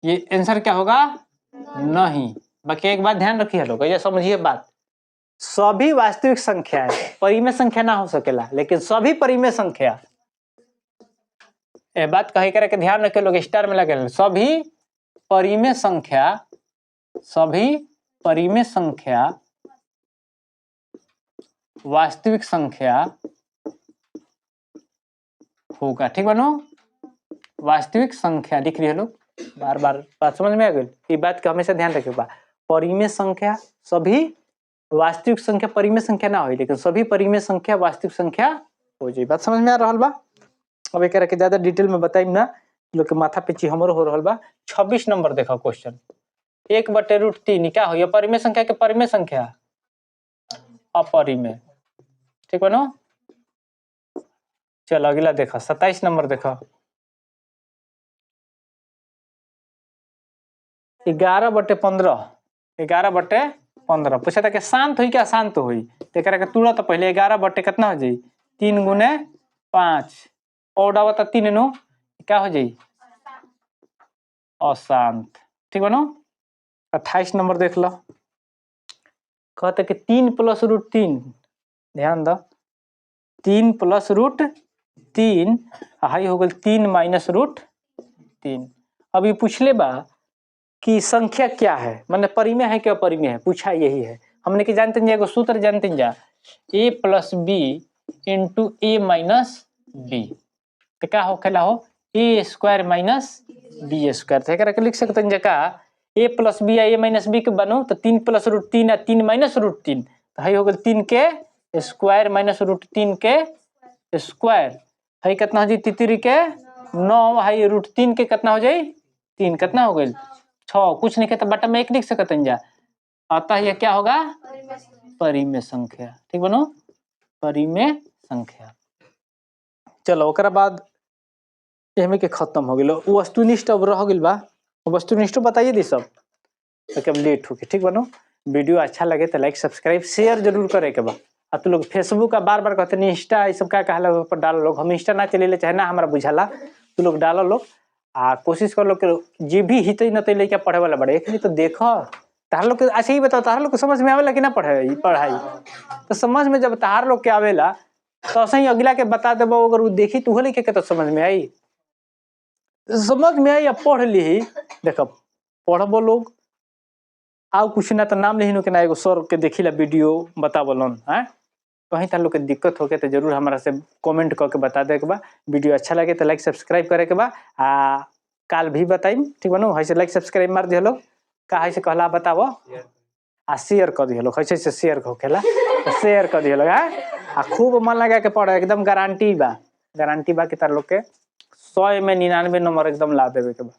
ये आंसर क्या होगा? नहीं। बाकी एक बात ध्यान रखिए लोग, ये समझिए बात, सभी वास्तविक संख्याएं परिमेय संख्या ना हो सकेला, लेकिन सभी परिमेय संख्या, ये बात कही करे के ध्यान रखे लोग, स्टार में लगे, सभी परिमेय संख्या, सभी परिमेय संख्या वास्तविक संख्या होगा। ठीक बनो, वास्तविक संख्या लिख रही है लोग, बार बार बात समझ में आ गई। ये बात का हमेशा ध्यान रखिएगा, परिमेय संख्या सभी वास्तविक संख्या परिमेय संख्या ना हो, लेकिन सभी परिमेय संख्या वास्तविक संख्या हो जाए। बात समझ में आ रहा बा? अब एक के ज्यादा डिटेल में बताइम ना, लोग के माथा पे हमरो हो रहा बा। 26 नंबर देखो क्वेश्चन, 1/√3 क्या हो? परिमेय संख्या के परिमेय संख्या अपरिमेय। ठीक बनो, चलो अगला देखो 27 नंबर देखो, 11/15, 11/15 पूछा था कि शांत हुई क्या शांत हुई, तो के तुड़ा तो पहले 11 कितना हो जाई? 3 गुने 5 और डावा तो 3 नो क्या हो जाई? अशांत। ठीक बनो, 28 नंबर देख लो, कहते कि 3 + √3, ध्यान दो 3 + √3 हाई हो गल 3 - √3। अब ये पूछ ले बा कि संख्या क्या है, मतलब परिमेय है क्या अपरिमेय है, पूछा यही है। हमने कि जानते हैं एगो सूत्र जानते हैं जा, a + b × a - b, तो क्या हो खेला हो a² - b²। तो एकरा के लिख सकते हैं जका a + b या a - b के बनो तो 3 + √3 या 3 - √3, तो हई हो गल 3 के स्क्वायर - √3 के स्क्वायर, हई कितना हो जाई 3 के 9, हई √3 के कितना हो जाई 3, कितना हो गई 6, कुछ नहीं कहता बटा में 1 लिख सकते हैं जा, अतः यह क्या होगा परिमेय संख्या। ठीक बनो, परिमेय संख्या। चलो ओकरा बाद एमे के खत्म हो गेलो, वस्तुनिष्ठ अब रह गेल बा, वस्तुनिष्ठ बताइए दी सब तो लेट हो के। ठीक बनो, वीडियो अच्छा लगे तो लाइक सब्सक्राइब शेयर जरूर करे के बा। आ तू लोग फेसबुक का बार बार कहते नहीं, इंस्टा ये सब का कहला पर डालो लोग, हम इंस्टा ना चले चाहे ना हमारा बुझाला, तू लोग डालो लोग आ कोशिश कर लो कि जे भी हिते न तो लेके पढ़े वाला बड़े एक तो देखो तार लोग के। अच्छा ही बताओ तार लोग को समझ में आवेला कि ना पढ़ाई, तो समझ में जब तार लोग के आवेला तो सही अगला के बता देबो, अगर वो देखी तो लेके के तो समझ में आई, समझ में आई, पढ़ ली। देखो पढ़बो लोग आओ कुछ ना तो नाम नहीं के ना एगो सर के देखिला वीडियो बतावलन है, कहीं तार लोग के दिक्कत होके तो जरूर हमारा से कमेंट करके बता दे के बा। वीडियो अच्छा लगे तो लाइक सब्सक्राइब करे के बा, आ काल भी बताइम। ठीक बनो, ऐसे लाइक सब्सक्राइब मार दियो लोग, का है से कहला बतावो आ शेयर कर दियो लोग, ऐसे से शेयर होखेला तो शेयर कर दियो लोग आ खूब मन लगा के पढ़ो, एकदम गारंटी बा कि तार लोग के 100 में 99 नंबर एकदम ला देवे के बा।